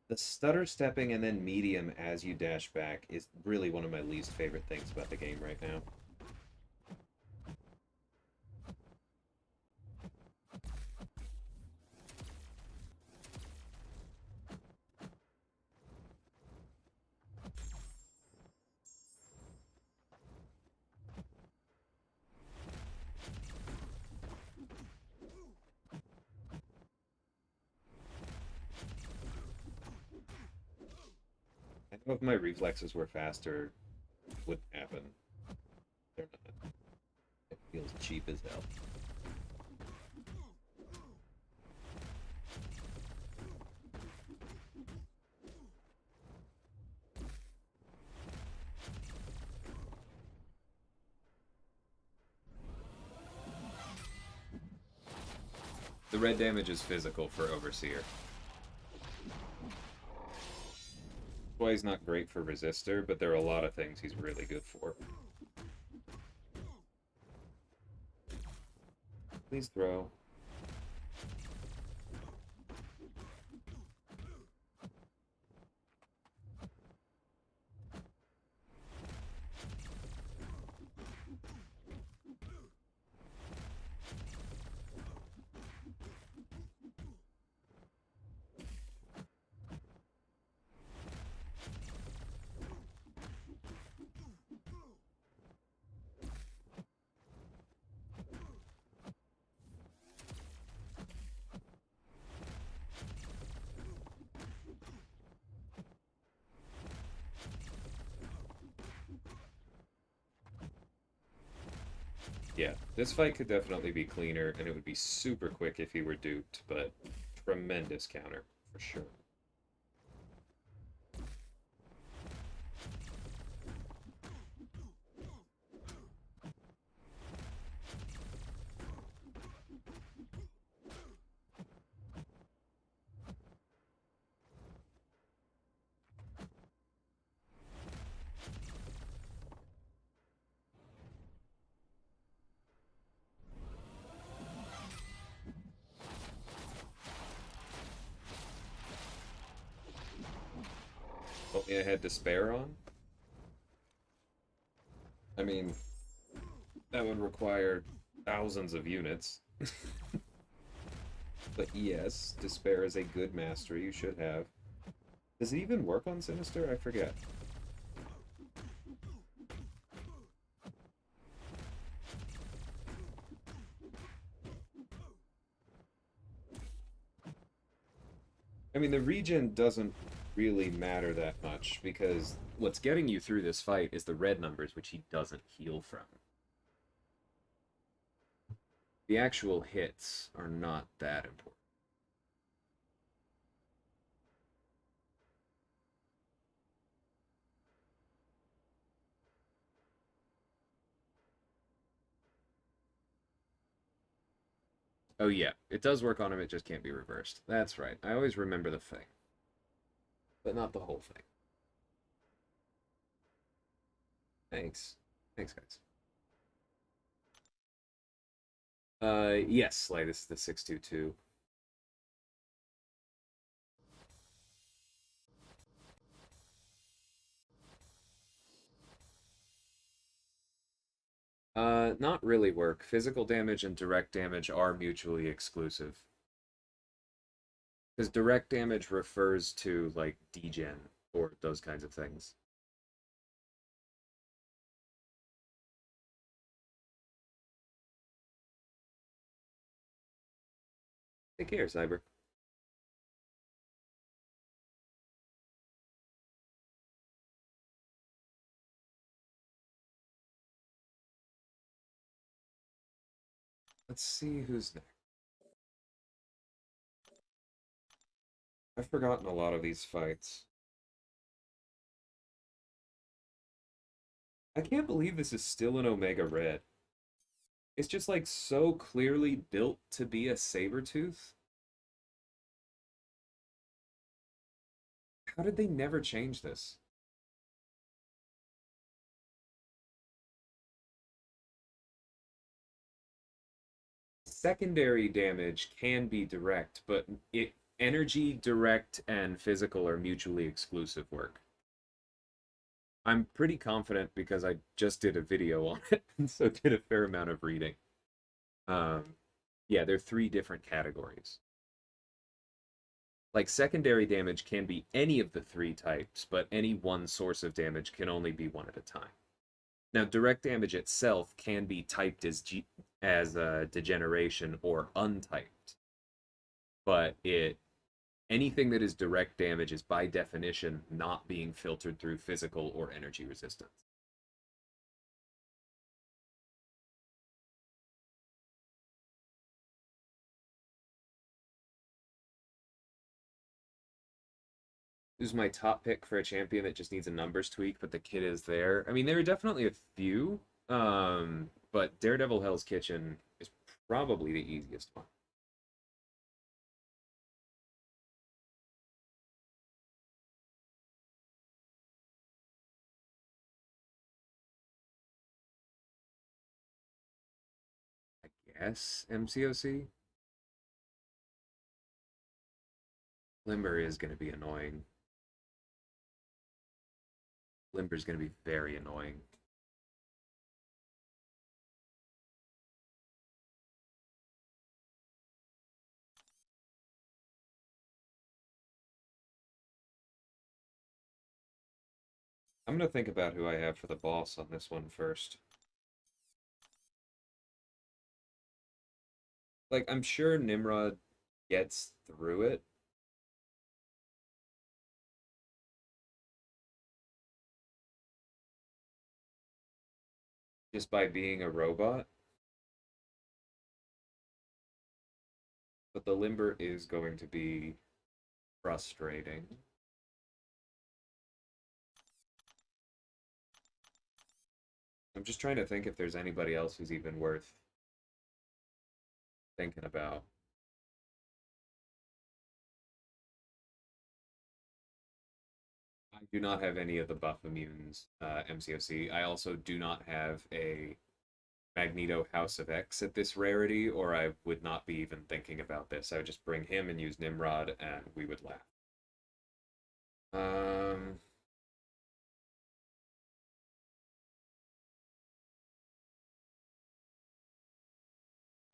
The stutter stepping and then medium as you dash back is really one of my least favorite things about the game right now. I know if my reflexes were faster, it wouldn't happen. They're not. It feels cheap as hell. The red damage is physical for Overseer. That's why he's not great for Resistor, but there are a lot of things he's really good for. Please throw. Yeah, this fight could definitely be cleaner, and it would be super quick if he were duped, but tremendous counter, for sure. told me I had Despair on. I mean, that would require thousands of units. But yes, Despair is a good mastery you should have. Does it even work on Sinister? I forget. I mean, the regen doesn't really matter that much, because what's getting you through this fight is the red numbers, which he doesn't heal from. The actual hits are not that important. Oh yeah, it does work on him, it just can't be reversed. That's right. I always remember the thing. But not the whole thing. Thanks. Thanks, guys. Yes, like this is the 622. Not really work. Physical damage and direct damage are mutually exclusive. Because direct damage refers to, like, degen, or those kinds of things. Take care, Cyber. Let's see who's next. I've forgotten a lot of these fights. I can't believe this is still an Omega Red. It's just, like, so clearly built to be a Sabertooth. How did they never change this? Secondary damage can be direct, but energy, direct, and physical are mutually exclusive work. I'm pretty confident because I just did a video on it, and so did a fair amount of reading. Um, yeah, they're three different categories. Like, secondary damage can be any of the three types, but any one source of damage can only be one at a time. Now, direct damage itself can be typed as degeneration or untyped, but anything that is direct damage is by definition not being filtered through physical or energy resistance. This is my top pick for a champion that just needs a numbers tweak, but the kit is there. I mean, there are definitely a few, but Daredevil Hell's Kitchen is probably the easiest one. I guess MCOC. Limber is going to be annoying. Limber is going to be very annoying. I'm going to think about who I have for the boss on this one first. Like, I'm sure Nimrod gets through it. Just by being a robot. But the Limber is going to be frustrating. I'm just trying to think if there's anybody else who's even worth thinking about. I do not have any of the buff immunes MCOC. I also do not have a Magneto House of X at this rarity, or I would not be even thinking about this. I would just bring him and use Nimrod, and we would laugh.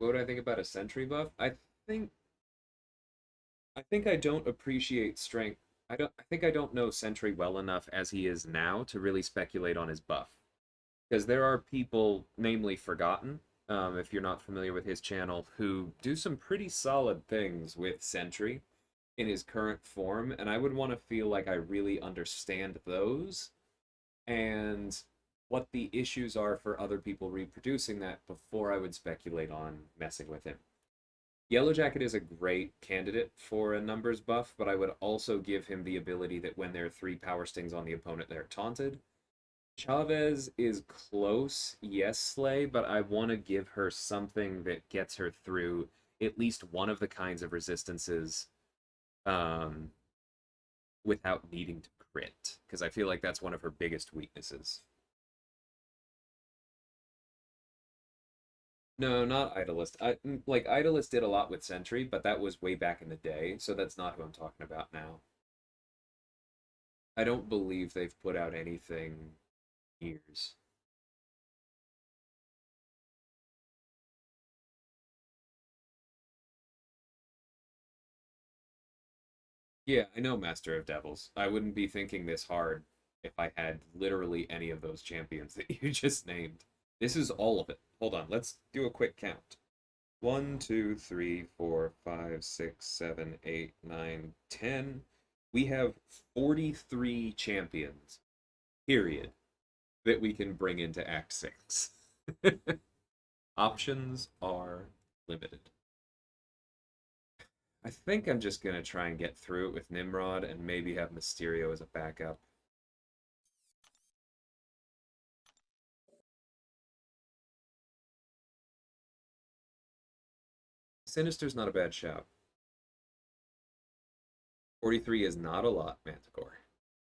What do I think about a sentry buff? Think I think I don't appreciate strength. I think I don't know Sentry well enough as he is now to really speculate on his buff. Because there are people, namely Forgotten, if you're not familiar with his channel, who do some pretty solid things with Sentry in his current form, and I would want to feel like I really understand those and what the issues are for other people reproducing that before I would speculate on messing with him. Yellow Jacket is a great candidate for a numbers buff, but I would also give him the ability that when there are 3 power stings on the opponent, they're taunted. Chavez is close, yes, Slay, but I want to give her something that gets her through at least one of the kinds of resistances um, without needing to crit, because I feel like that's one of her biggest weaknesses. No, not Idolist. Like Idolist did a lot with Sentry, but that was way back in the day, so that's not who I'm talking about now. I don't believe they've put out anything in years. Yeah, I know Master of Devils. I wouldn't be thinking this hard if I had literally any of those champions that you just named. This is all of it. Hold on, let's do a quick count. 1, 2, 3, 4, 5, 6, 7, 8, 9, 10. We have 43 champions, period, that we can bring into Act 6. Options are limited. I think I'm just going to try and get through it with Nimrod and maybe have Mysterio as a backup. Sinister's not a bad shout. 43 is not a lot, Manticore.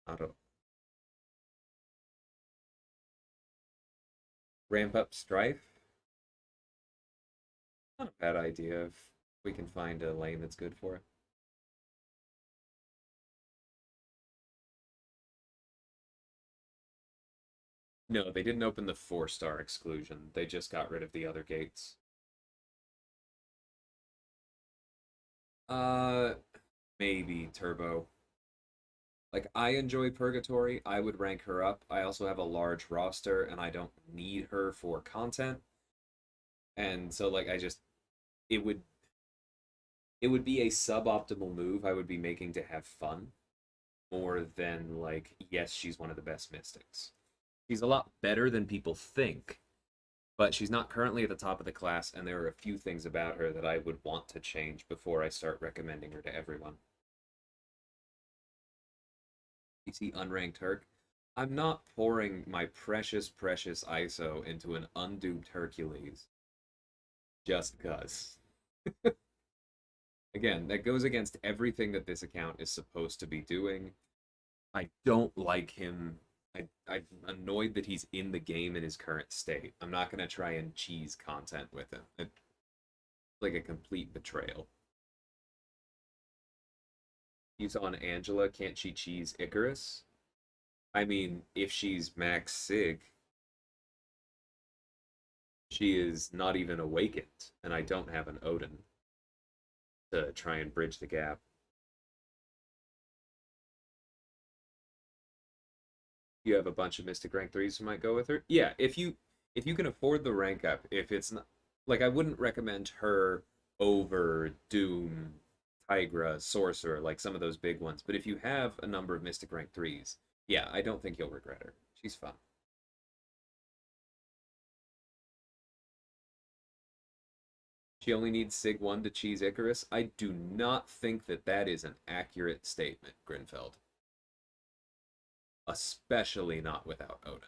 Not at all. Ramp up Strife. Not a bad idea if we can find a lane that's good for it. No, they didn't open the 4-star exclusion. They just got rid of the other gates. Uh, maybe Turbo. Like, I enjoy Purgatory. I would rank her up. I also have a large roster, and I don't need her for content. And so, like, it would it would be a suboptimal move I would be making to have fun more than like, yes, she's one of the best mystics. She's a lot better than people think, but she's not currently at the top of the class, and there are a few things about her that I would want to change before I start recommending her to everyone. You see unranked Herc? I'm not pouring my precious, precious ISO into an unduped Hercules just because. Again, that goes against everything that this account is supposed to be doing. I don't like him. I'm annoyed that he's in the game in his current state. I'm not going to try and cheese content with him. It's like a complete betrayal. He's on Angela. Can't she cheese Icarus? I mean, if she's Max Sig, she is not even awakened, and I don't have an Odin to try and bridge the gap. You have a bunch of Mystic rank 3s who might go with her. Yeah, if you can afford the rank up, if it's not like I wouldn't recommend her over Doom, Tigra, Sorcerer, like some of those big ones. But if you have a number of Mystic rank 3s, yeah, I don't think you'll regret her. She's fun. She only needs Sig 1 to cheese Icarus. I do not think that that is an accurate statement, Grinfeld. Especially not without Odin.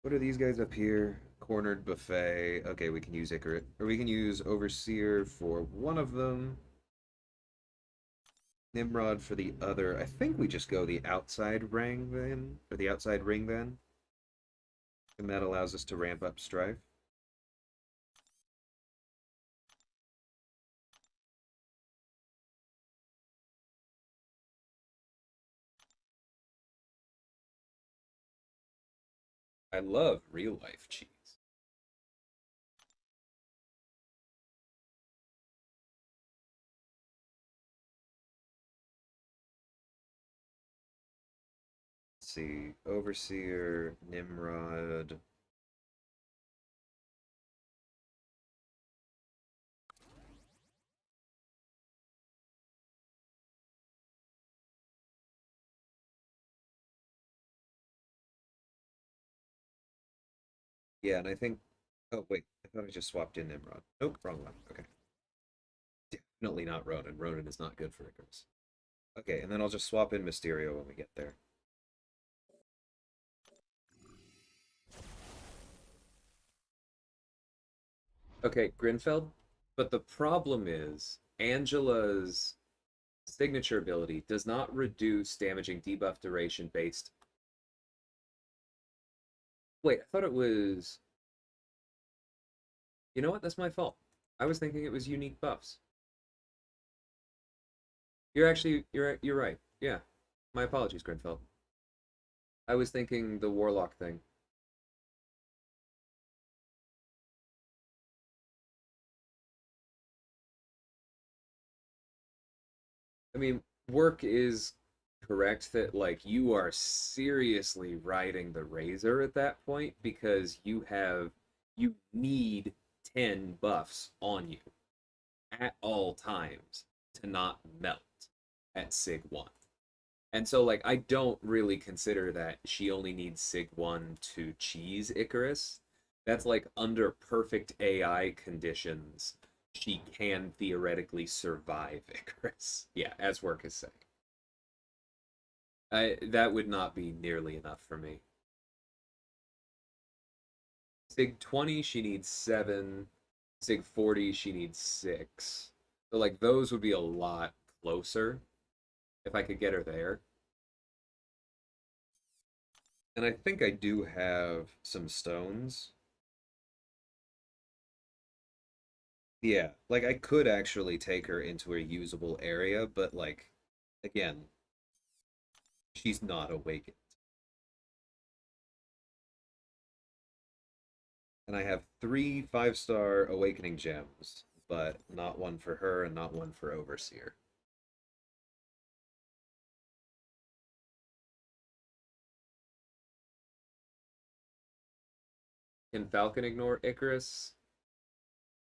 What are these guys up here? Cornered buffet. Okay, we can use Icarus. Or we can use Overseer for one of them. Nimrod for the other. I think we just go the outside ring then. Or the outside ring then. And that allows us to ramp up Strife. I love real life cheese. Let's see, Overseer, Nimrod. Yeah, and I think. Oh wait, I thought I just swapped in Nimrod. Nope, wrong one. Okay, definitely not Ronan. Ronan is not good for Icarus. Okay, and then I'll just swap in Mysterio when we get there. Okay, Grinfeld. But the problem is Angela's signature ability does not reduce damaging debuff duration based. Wait, I thought it was. You know what? That's my fault. I was thinking it was unique buffs. You're right. Yeah. My apologies, Grinfeld. I was thinking the Warlock thing. I mean, work is correct that like you are seriously riding the razor at that point because you need 10 buffs on you at all times to not melt at Sig 1. And so like I don't really consider that she only needs Sig 1 to cheese Icarus. That's like under perfect AI conditions she can theoretically survive Icarus. Yeah, as work is saying. That would not be nearly enough for me. Sig 20 she needs 7. Sig 40 she needs 6. So like those would be a lot closer if I could get her there. And I think I do have some stones. Yeah, like I could actually take her into a usable area, but like again, she's not awakened. And I have 3 5-star awakening gems, but not one for her and not one for Overseer. Can Falcon ignore Icarus?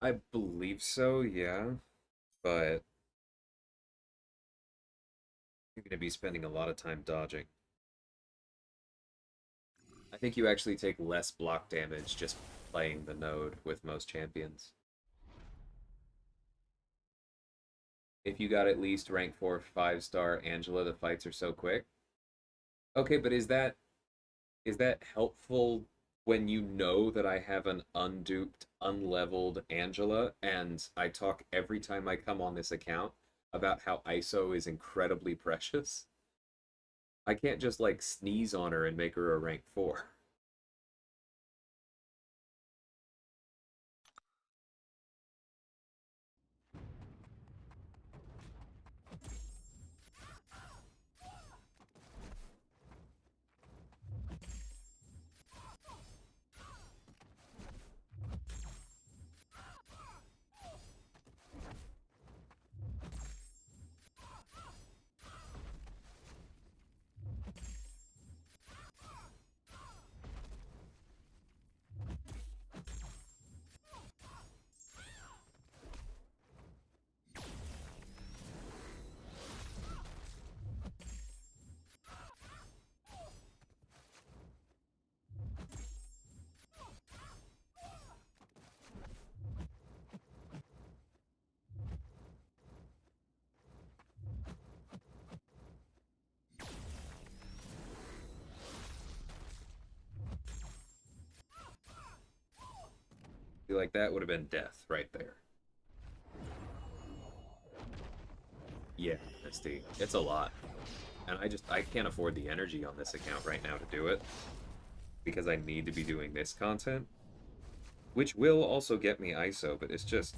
I believe so, yeah. But you're going to be spending a lot of time dodging. I think you actually take less block damage just playing the node with most champions. If you got at least rank 4 5-star Angela, the fights are so quick. Okay, but is that helpful when you know that I have an unduped, unleveled Angela, and I talk every time I come on this account about how ISO is incredibly precious? I can't just like sneeze on her and make her a rank 4. Like that would have been death right there. Yeah, Misty. It's a lot. And I can't afford the energy on this account right now to do it because I need to be doing this content, which will also get me ISO, but it's just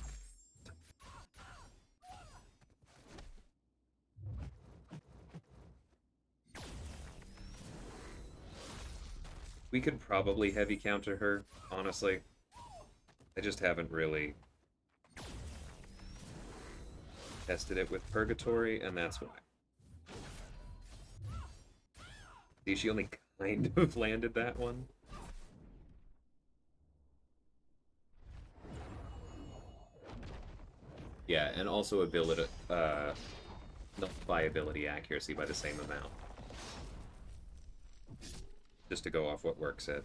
We could probably heavy counter her, honestly. I just haven't really tested it with Purgatory, and that's why. See, she only kind of landed that one. Yeah, and also ability, nullify ability accuracy by the same amount. Just to go off what works at.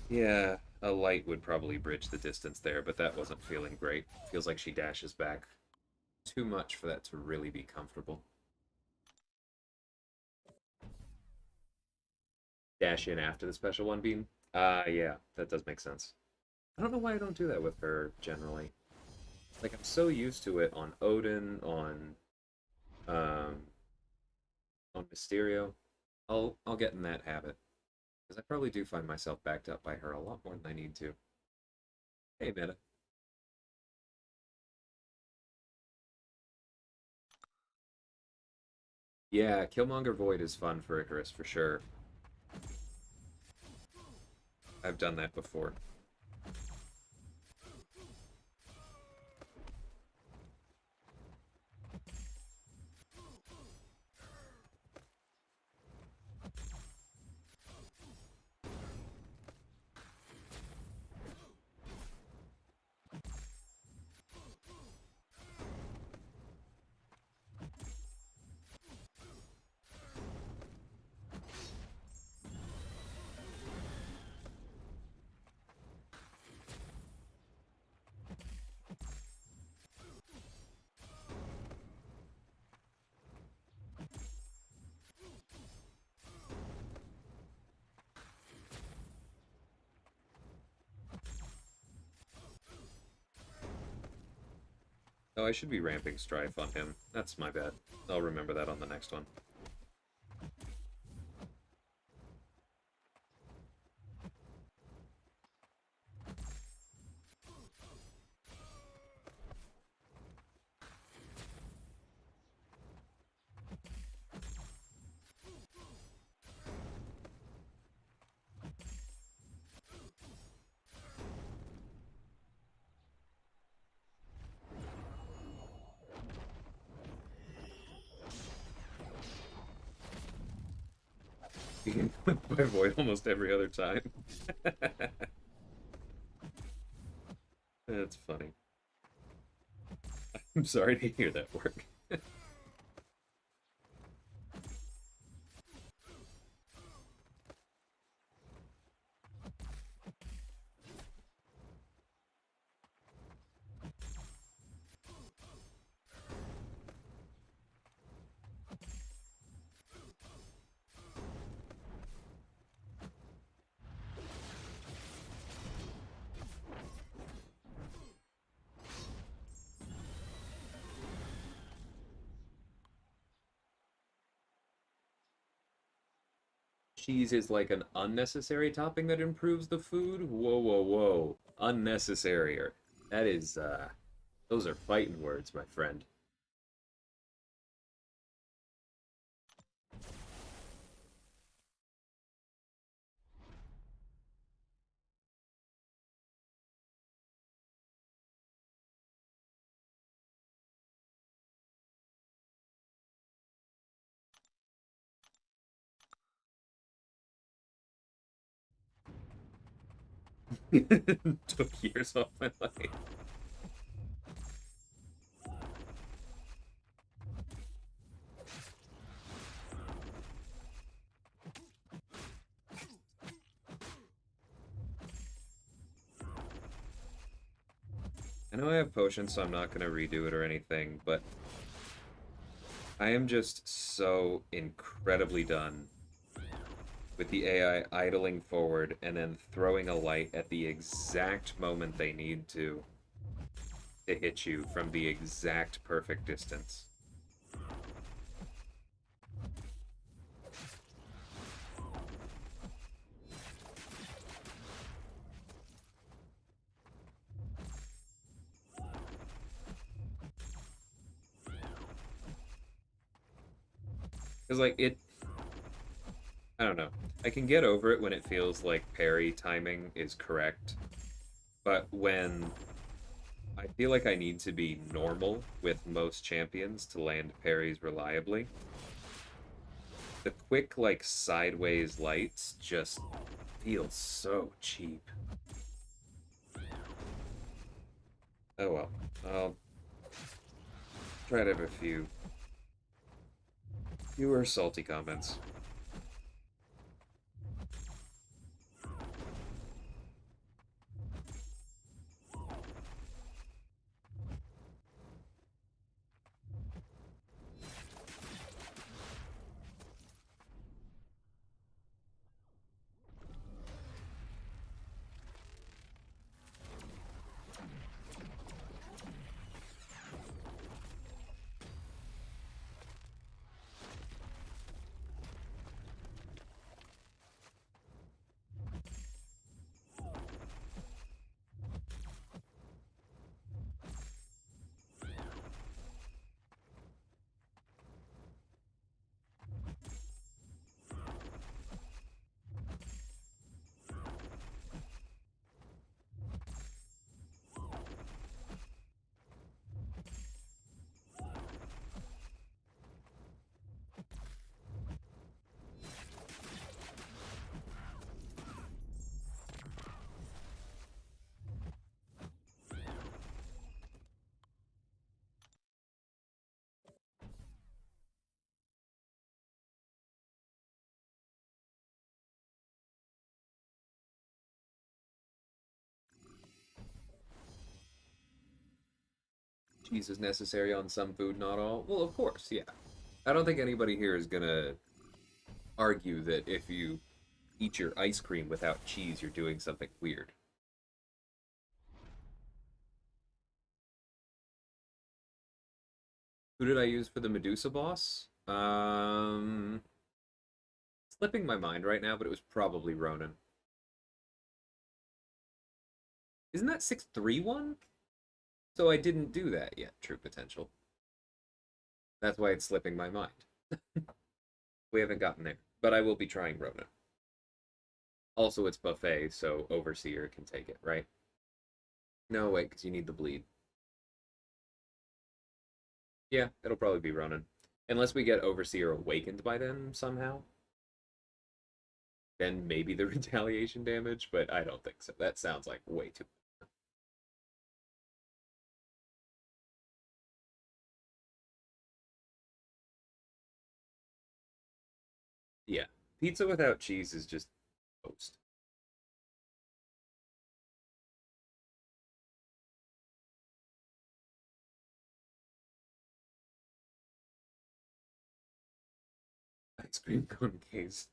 Yeah, a light would probably bridge the distance there, but that wasn't feeling great. Feels like she dashes back too much for that to really be comfortable. Dash in after the special one beam? Yeah, that does make sense. I don't know why I don't do that with her, generally. Like, I'm so used to it on Odin, um, on Mysterio. I'll get in that habit. Because I probably do find myself backed up by her a lot more than I need to. Hey, Meta. Yeah, Killmonger Void is fun for Icarus, for sure. I've done that before. Oh, I should be ramping Strife on him. That's my bad. I'll remember that on the next one. You can flip by Void almost every other time. That's funny. I'm sorry to hear that work. Cheese is like an unnecessary topping that improves the food? Whoa, whoa, whoa. Unnecessary. That is, those are fighting words, my friend. Took years off my life. I know I have potions, so I'm not going to redo it or anything, but I am just so incredibly done with the AI idling forward and then throwing a light at the exact moment they need to hit you from the exact perfect distance. Because, like, I don't know. I can get over it when it feels like parry timing is correct, but when I feel like I need to be normal with most champions to land parries reliably, the quick, like, sideways lights just feel so cheap. Oh well. I'll try to have a fewer salty comments. Cheese is necessary on some food, not all. Well, of course, yeah. I don't think anybody here is gonna argue that if you eat your ice cream without cheese, you're doing something weird. Who did I use for the Medusa boss? Slipping my mind right now, but it was probably Ronan. Isn't that 631? So I didn't do that yet, True Potential. That's why it's slipping my mind. We haven't gotten there, but I will be trying Ronan. Also, it's buffet, so Overseer can take it, right? No, wait, because you need the bleed. Yeah, it'll probably be Ronan. Unless we get Overseer awakened by them somehow. Then maybe the retaliation damage, but I don't think so. That sounds like way too. Yeah. Pizza without cheese is just toast. Ice cream cone case.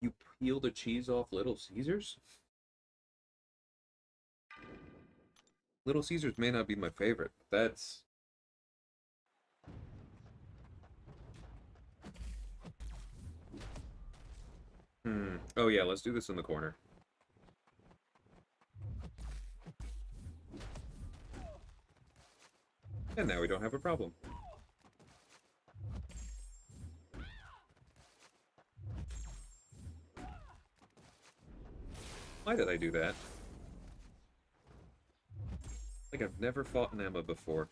You peel the cheese off Little Caesars? Little Caesars may not be my favorite, but that's. Oh yeah, let's do this in the corner. And now we don't have a problem. Why did I do that? Like I've never fought an Emma before.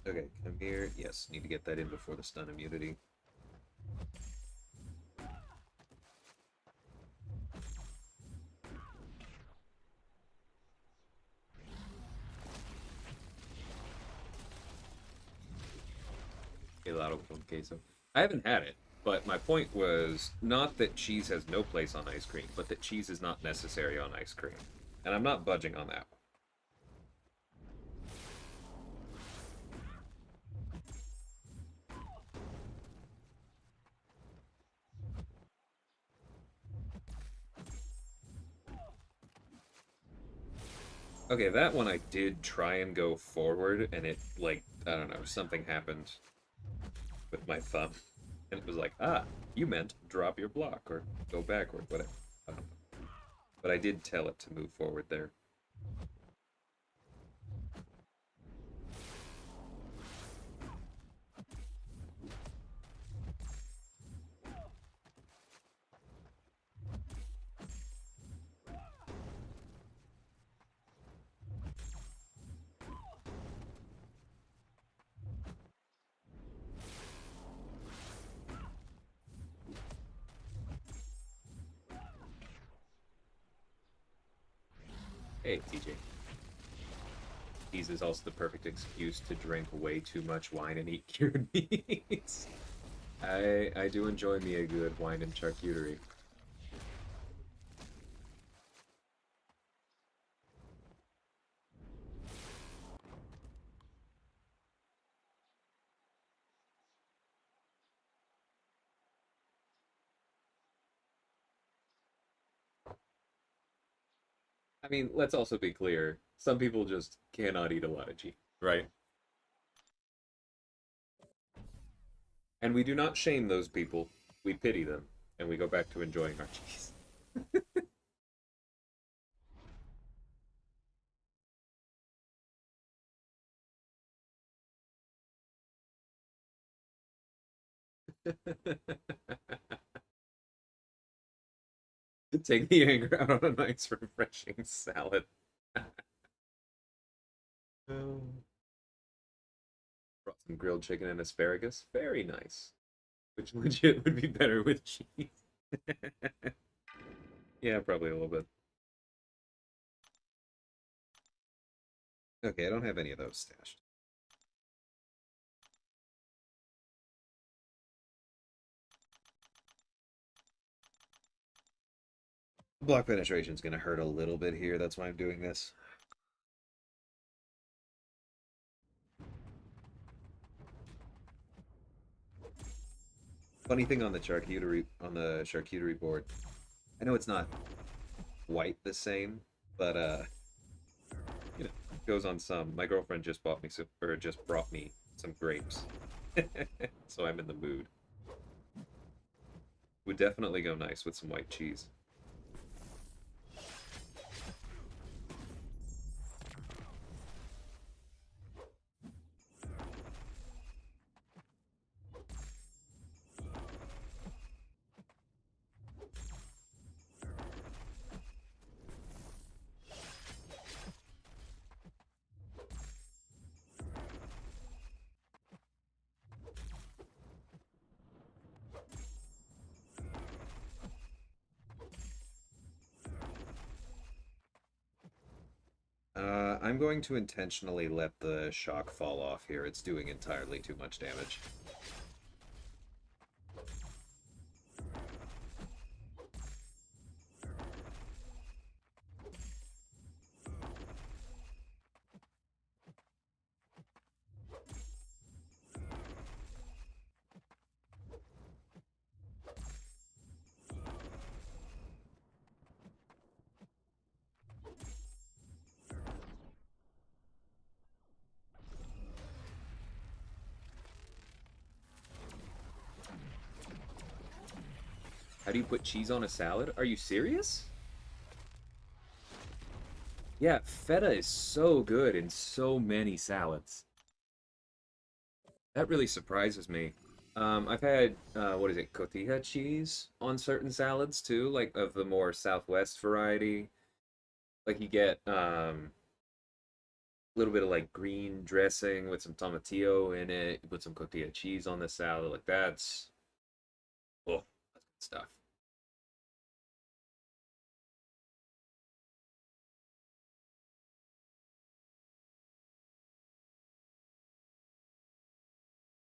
Okay, come here. Yes, need to get that in before the stun immunity. Helado con queso. I haven't had it, but my point was not that cheese has no place on ice cream, but that cheese is not necessary on ice cream. And I'm not budging on that. Okay, that one I did try and go forward, and it, like, I don't know, something happened with my thumb. And it was like, ah, you meant drop your block or go backward, whatever. I don't know. But I did tell it to move forward there. Hey, TJ. Cheese is also the perfect excuse to drink way too much wine and eat cured meats. I do enjoy me a good wine and charcuterie. I mean, let's also be clear. Some people just cannot eat a lot of cheese, right? And we do not shame those people. We pity them, and we go back to enjoying our cheese. Take the anger out on a nice, refreshing salad. Um, Brought some grilled chicken and asparagus. Very nice. Which legit would be better with cheese. Yeah, probably a little bit. Okay, I don't have any of those stashed. Block penetration is going to hurt a little bit here. That's why I'm doing this. Funny thing on the charcuterie board. I know it's not quite the same, but you know, it goes on some. My girlfriend just bought me some, or just brought me some grapes, so I'm in the mood. Would definitely go nice with some white cheese. I'm going to intentionally let the shock fall off here. It's doing entirely too much damage. How do you put cheese on a salad? Are you serious? Yeah, feta is so good in so many salads. That really surprises me. I've had what is it, cotija cheese on certain salads too, like of the more Southwest variety. Like you get a little bit of like green dressing with some tomatillo in it. You put some cotija cheese on the salad, like that's good stuff.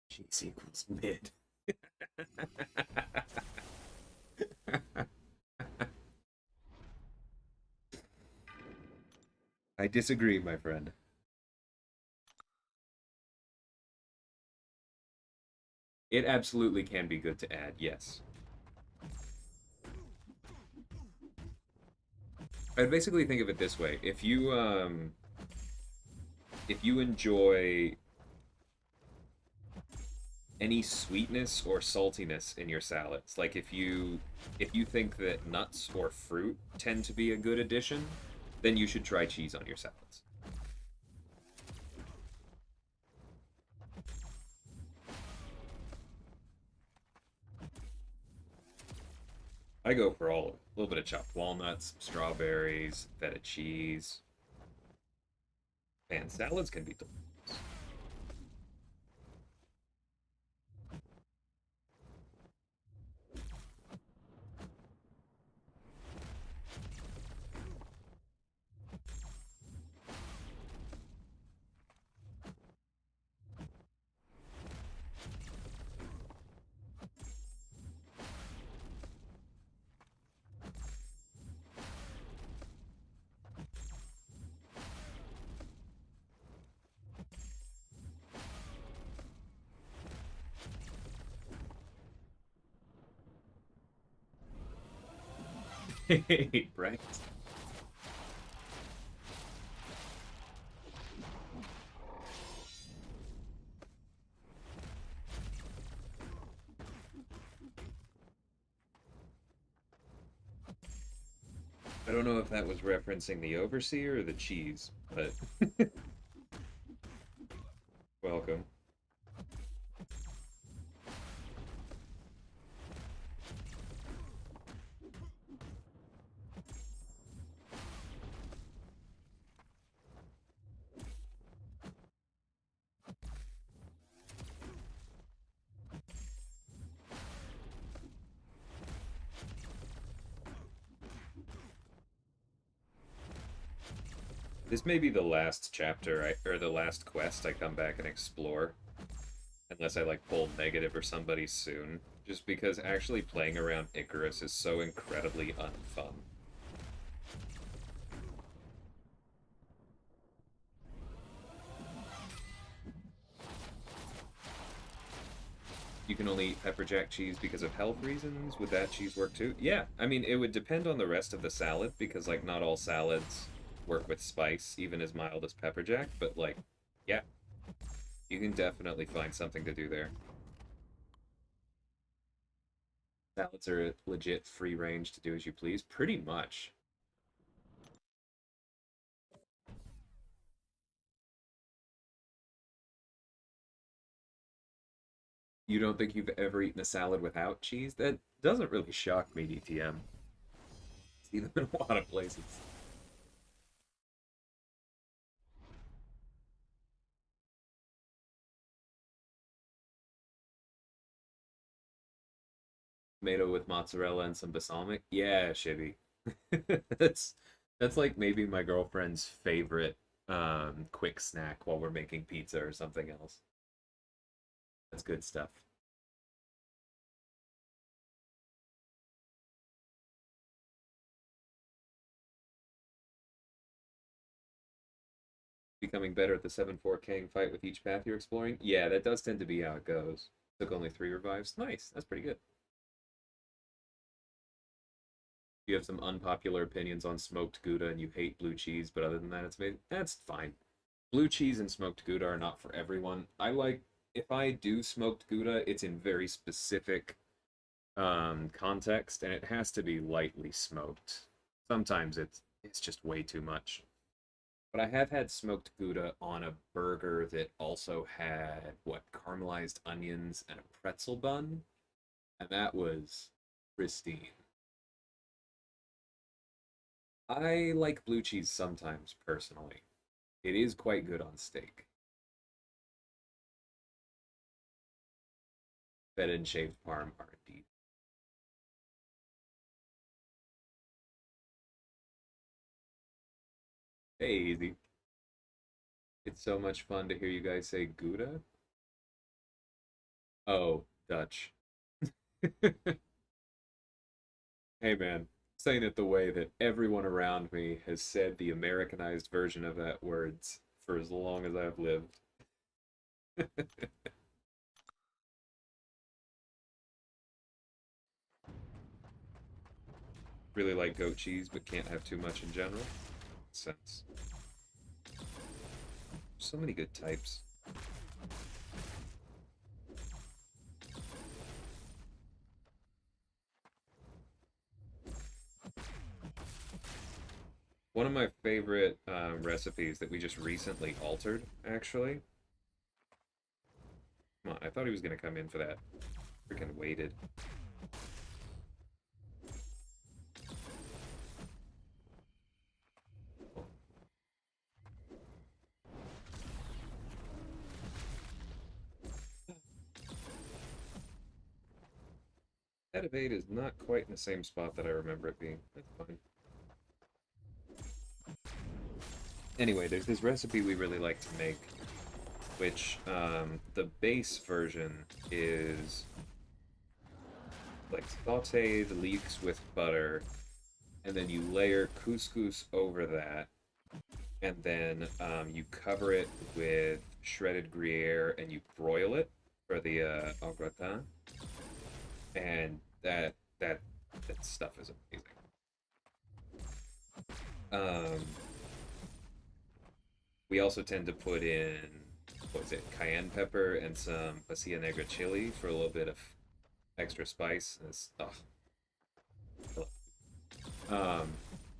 Cheese equals mid. I disagree, my friend. It absolutely can be good to add, yes. I'd basically think of it this way: if you enjoy any sweetness or saltiness in your salads, like if you think that nuts or fruit tend to be a good addition, then you should try cheese on your salads. I go for all of it. A little bit of chopped walnuts, strawberries, feta cheese. And salads can be delicious. Right? I don't know if that was referencing the overseer or the cheese, but welcome. This may be the last chapter or the last quest I come back and explore, unless I like pull negative or somebody soon. Just because actually playing around Icarus is so incredibly unfun. You can only eat pepper jack cheese because of health reasons. Would that cheese work too? Yeah, I mean, it would depend on the rest of the salad because, like, not all salads work with spice, even as mild as pepper jack. But, like, yeah, you can definitely find something to do there. Salads are legit free range to do as you please, pretty much. You don't think you've ever eaten a salad without cheese? That doesn't really shock me, DTM. See them in a lot of places. Tomato with mozzarella and some balsamic. Yeah, Shibby. that's that's like maybe my girlfriend's favorite quick snack while we're making pizza or something else. That's good stuff. Becoming better at the 7-4 King fight with each path you're exploring. Yeah, that does tend to be how it goes. Took only 3 revives. Nice. That's pretty good. You have some unpopular opinions on smoked Gouda and you hate blue cheese, but other than that, it's made. That's fine. Blue cheese and smoked Gouda are not for everyone. I like if I do smoked Gouda, it's in very specific context, and it has to be lightly smoked. Sometimes it's just way too much. But I have had smoked Gouda on a burger that also had what caramelized onions and a pretzel bun, and that was pristine. I like blue cheese sometimes personally. It is quite good on steak. Feta and shaved parm are indeed. Hey, easy. It's so much fun to hear you guys say Gouda. Oh, Dutch. Hey man, saying it the way that everyone around me has said the Americanized version of that words for as long as I've lived. really like goat cheese, but can't have too much in general. Makes sense. So many good types. One of my favorite recipes that we just recently altered, actually. Come on, I thought he was gonna come in for that. Freaking waited. That evade is not quite in the same spot that I remember it being. That's fine. Anyway, there's this recipe we really like to make, which the base version is like sauteed leeks with butter, and then you layer couscous over that, and then you cover it with shredded Gruyere and you broil it for the au gratin, and that stuff is amazing. Um, we also tend to put in what is it, cayenne pepper and some pasilla negra chili for a little bit of extra spice. It's, um,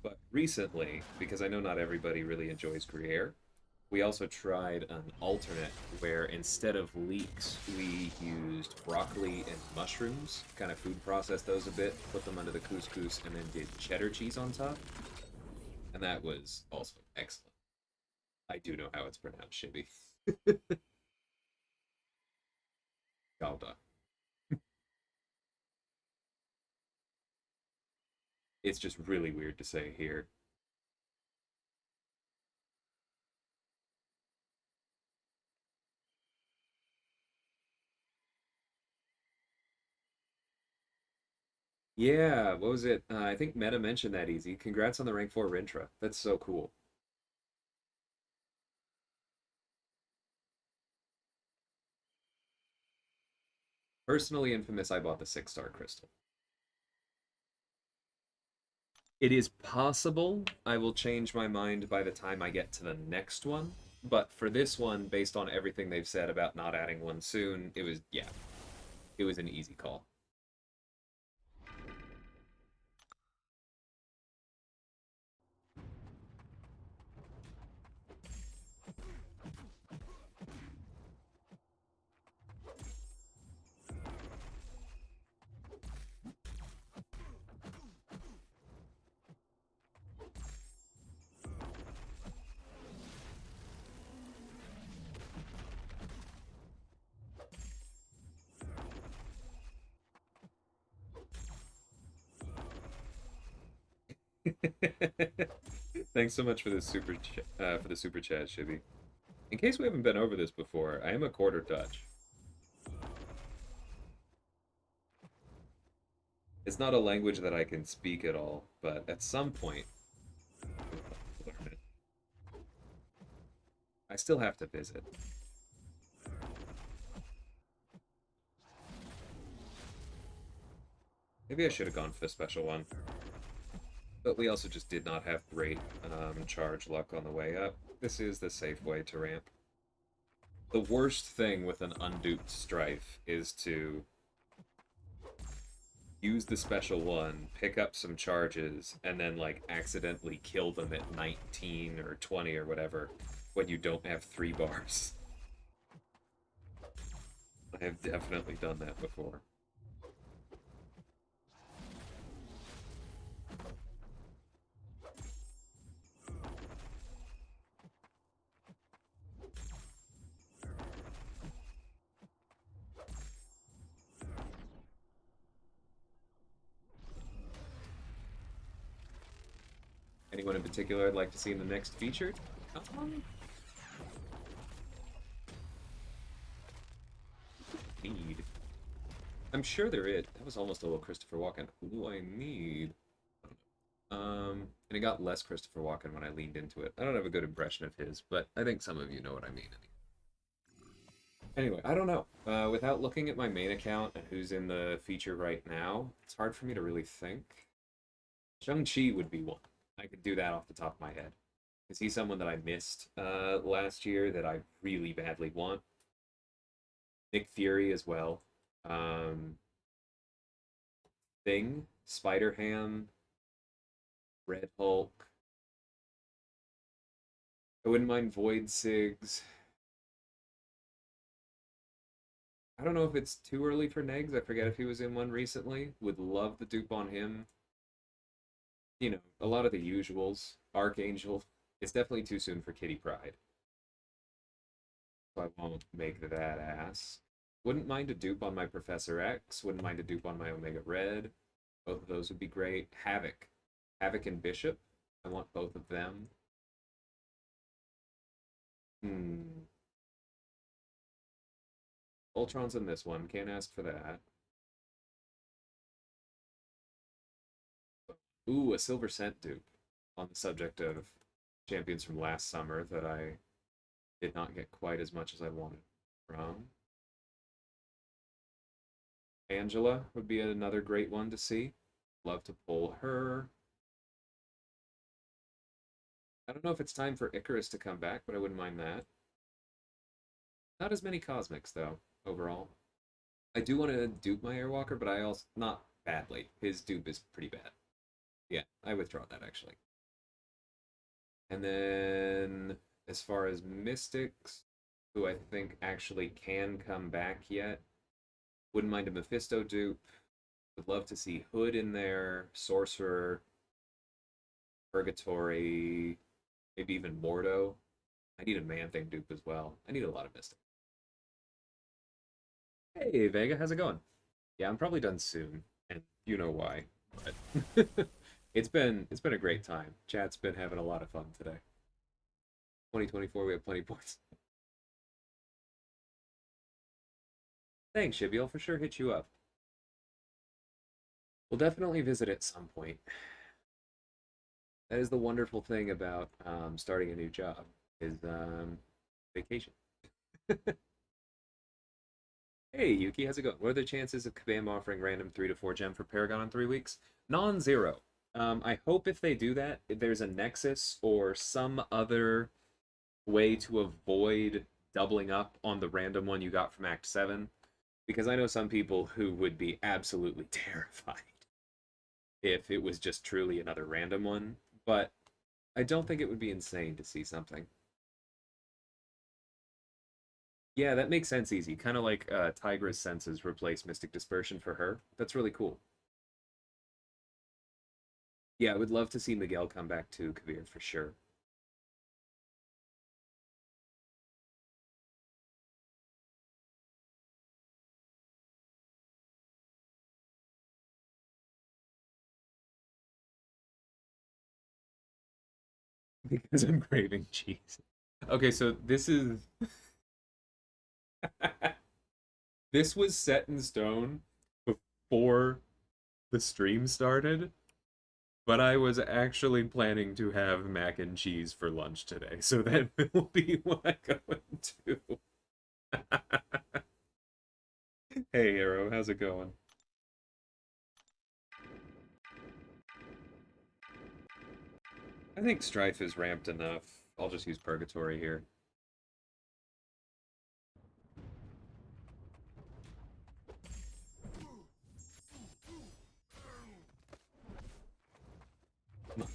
but recently, because I know not everybody really enjoys Gruyere, we also tried an alternate where instead of leeks, we used broccoli and mushrooms, kind of food processed those a bit, put them under the couscous, and then did cheddar cheese on top. And that was also excellent. I do know how it's pronounced, Shibby. Gouda. It's just really weird to say here. Yeah, what was it? I think Meta mentioned that easy. Congrats on the rank 4 Rintra. That's so cool. Personally infamous, I bought the 6-star crystal. It is possible I will change my mind by the time I get to the next one, but for this one, based on everything they've said about not adding one soon, it was, yeah, it was an easy call. Thanks so much for the for the super chat, Shibby. In case we haven't been over this before, I am a quarter Dutch. It's not a language that I can speak at all, but at some point, I learn it. I still have to visit. Maybe I should have gone for the special one. But we also just did not have great charge luck on the way up. This is the safe way to ramp. The worst thing with an unduped strife is to use the special one, pick up some charges, and then like accidentally kill them at 19 or 20 or whatever when you don't have 3 bars. I have definitely done that before. Anyone in particular I'd like to see in the next featured? Um, need. I'm sure there is. That was almost a little Christopher Walken. Who do I need? I don't know. And it got less Christopher Walken when I leaned into it. I don't have a good impression of his, but I think some of you know what I mean. Anyway, I don't know. Without looking at my main account and who's in the feature right now, it's hard for me to really think. Shang-Chi would be one. I could do that off the top of my head. Is he someone that I missed last year that I really badly want? Nick Fury as well. Um, Thing, Spider-Ham, Red Hulk. I wouldn't mind Void Sigs. I don't know if it's too early for Negs. I forget if he was in one recently. Would love the dupe on him. You know, a lot of the usuals. Archangel. It's definitely too soon for Kitty Pryde. So I won't make that ass. Wouldn't mind a dupe on my Professor X. Wouldn't mind a dupe on my Omega Red. Both of those would be great. Havoc. Havoc and Bishop. I want both of them. Hmm. Ultron's in this one. Can't ask for that. Ooh, a Silver Cent dupe. On the subject of champions from last summer that I did not get quite as much as I wanted from. Angela would be another great one to see. Love to pull her. I don't know if it's time for Icarus to come back, but I wouldn't mind that. Not as many cosmics though, overall. I do want to dupe my Airwalker, but I also not badly. His dupe is pretty bad. Yeah, I withdraw that actually. And then as far as Mystics, who I think actually can come back yet, wouldn't mind a Mephisto dupe. Would love to see Hood in there, Sorcerer, Purgatory, maybe even Mordo. I need a Man Thing dupe as well. I need a lot of Mystics. Hey Vega, how's it going? Yeah, I'm probably done soon, and you know why. But it's been a great time. Chat's been having a lot of fun today. 2024, we have plenty of points. Thanks, Shibby. I'll for sure hit you up. We'll definitely visit at some point. That is the wonderful thing about starting a new job is vacation. Hey Yuki, how's it going? What are the chances of Kabam offering random 3 to 4 gem for Paragon in 3 weeks? Non-zero. I hope if they do that, if there's a nexus or some other way to avoid doubling up on the random one you got from Act 7. Because I know some people who would be absolutely terrified if it was just truly another random one. But I don't think it would be insane to see something. Yeah, that makes sense easy. Kind of like Tigra's senses replace Mystic Dispersion for her. That's really cool. Yeah, I would love to see Miguel come back to Kavir for sure. Because I'm craving cheese. Okay, so this is this was set in stone before the stream started, but I was actually planning to have mac and cheese for lunch today, so that will be what I go into. Hey Arrow, how's it going? I think Strife is ramped enough. I'll just use Purgatory here.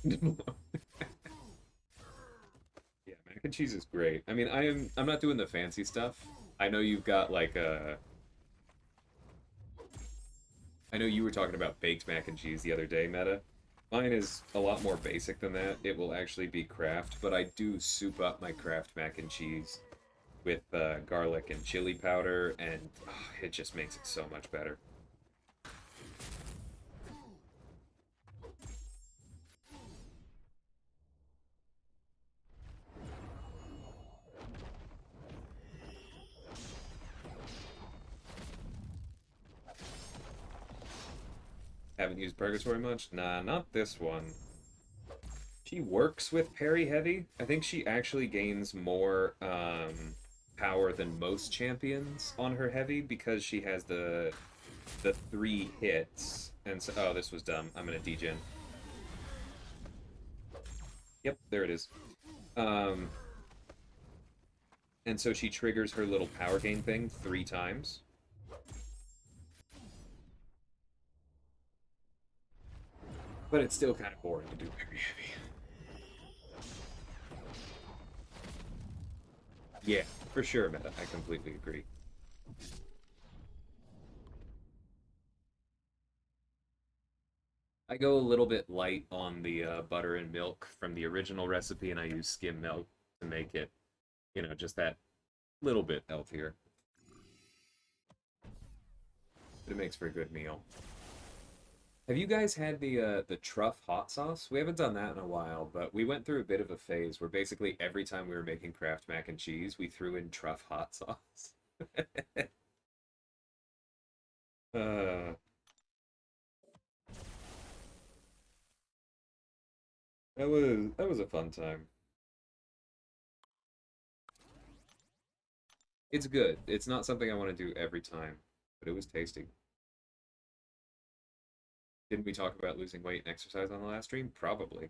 Yeah, mac and cheese is great. I mean, I'm not doing the fancy stuff. I know you've got like a I know you were talking about baked mac and cheese the other day, Meta. Mine is a lot more basic than that. It will actually be Kraft, but I do soup up my Kraft mac and cheese with garlic and chili powder, and oh, it just makes it so much better. Haven't used Purgatory much? Nah, not this one. She works with parry heavy. I think she actually gains more power than most champions on her heavy because she has the 3 hits. And so, oh, this was dumb. I'm gonna degen. Yep, there it is. Um, and so she triggers her little power gain thing 3 times. But it's still kind of boring to do very heavy. Yeah, for sure, Meta. I completely agree. I go a little bit light on the butter and milk from the original recipe, and I use skim milk to make it, just that little bit healthier. But it makes for a good meal. Have you guys had the truff hot sauce? We haven't done that in a while, but we went through a bit of a phase where basically every time we were making Kraft mac and cheese, we threw in truff hot sauce. uh, that was a fun time. It's good. It's not something I want to do every time, but it was tasty. Didn't we talk about losing weight and exercise on the last stream? Probably.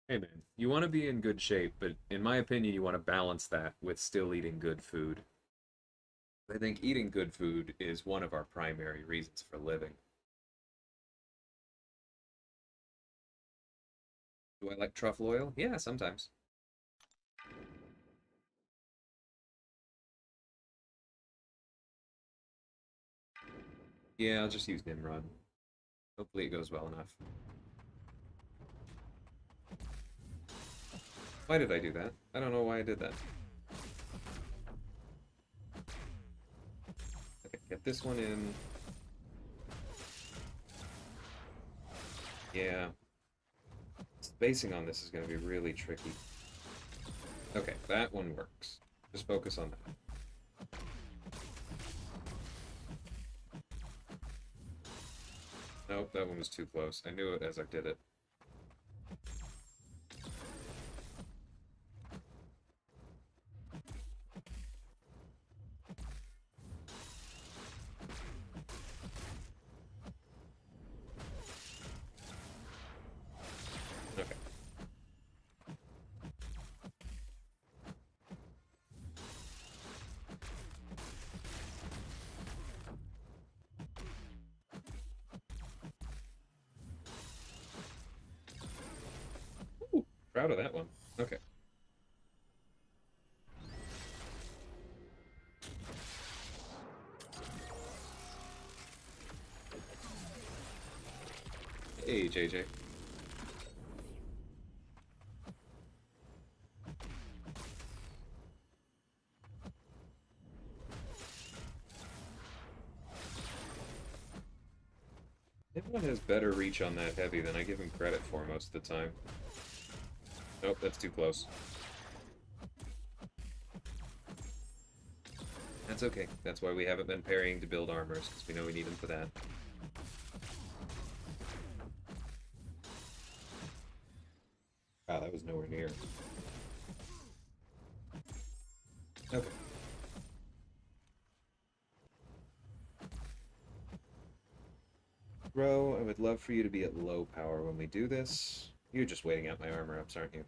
Hey man, you want to be in good shape, but in my opinion, you want to balance that with still eating good food. I think eating good food is one of our primary reasons for living. Do I like truffle oil? Yeah, sometimes. Yeah, I'll just use Nimrod. Hopefully it goes well enough. Why did I do that? I don't know why I did that. Okay, get this one in. Yeah. Spacing on this is going to be really tricky. Okay, that one works. Just focus on that. Nope, that one was too close. I knew it as I did it. Okay. Ooh, proud of that one. Okay. Hey, JJ. Everyone has better reach on that heavy than I give him credit for most of the time. Nope, that's too close. That's okay. That's why we haven't been parrying to build armors, because we know we need them for that. Wow, that was nowhere near. Okay. Bro, I would love for you to be at low power when we do this. You're just waiting out my armor ups, aren't you?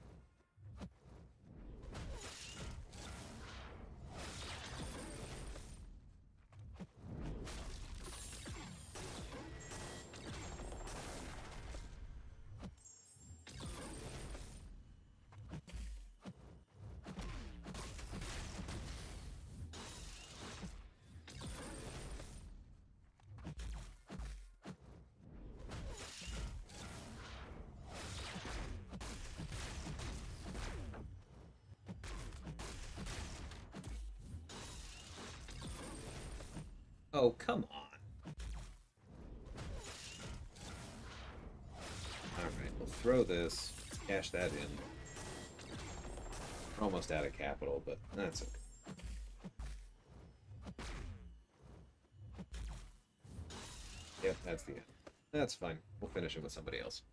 Oh, come on. Alright, we'll throw this. Cash that in. We're almost out of capital, but that's okay. Yep, that's the end. That's fine. We'll finish it with somebody else.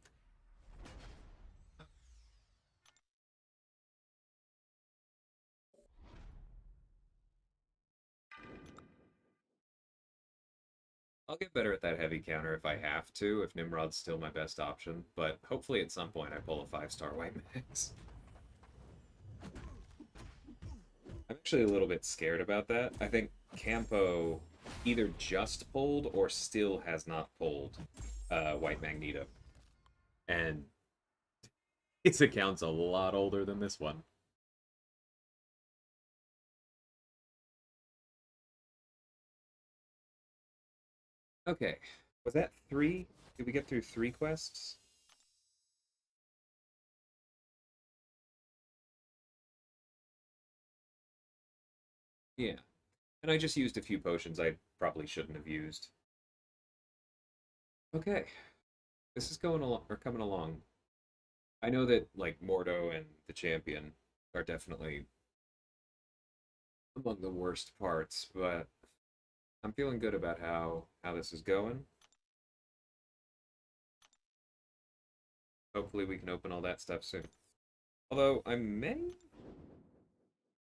I'll get better at that heavy counter if I have to, if Nimrod's still my best option, but hopefully at some point I pull a 5-star white max. I'm actually a little bit scared about that. I think Campo either just pulled or still has not pulled White Magneto. And his account's a lot older than this one. Okay, was that 3? Did we get through 3 quests? Yeah. And I just used a few potions I probably shouldn't have used. Okay, this is going along or coming along. I know that like Mordo and the champion are definitely among the worst parts, but I'm feeling good about how this is going. Hopefully we can open all that stuff soon. Although I may,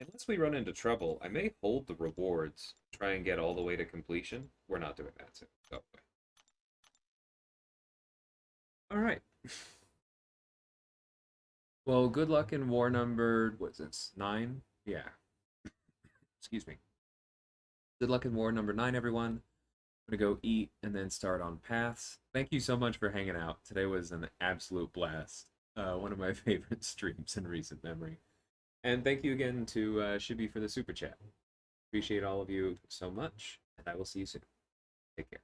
unless we run into trouble, I may hold the rewards, try and get all the way to completion. We're not doing that soon. Oh, okay. All right. Well, good luck in war number, what's this, 9? Yeah. Excuse me. Good luck in war number 9, everyone. I'm gonna go eat and then start on paths. Thank you so much for hanging out. Today was an absolute blast. One of my favorite streams in recent memory. And thank you again to Shibby for the super chat. Appreciate all of you so much, and I will see you soon. Take care.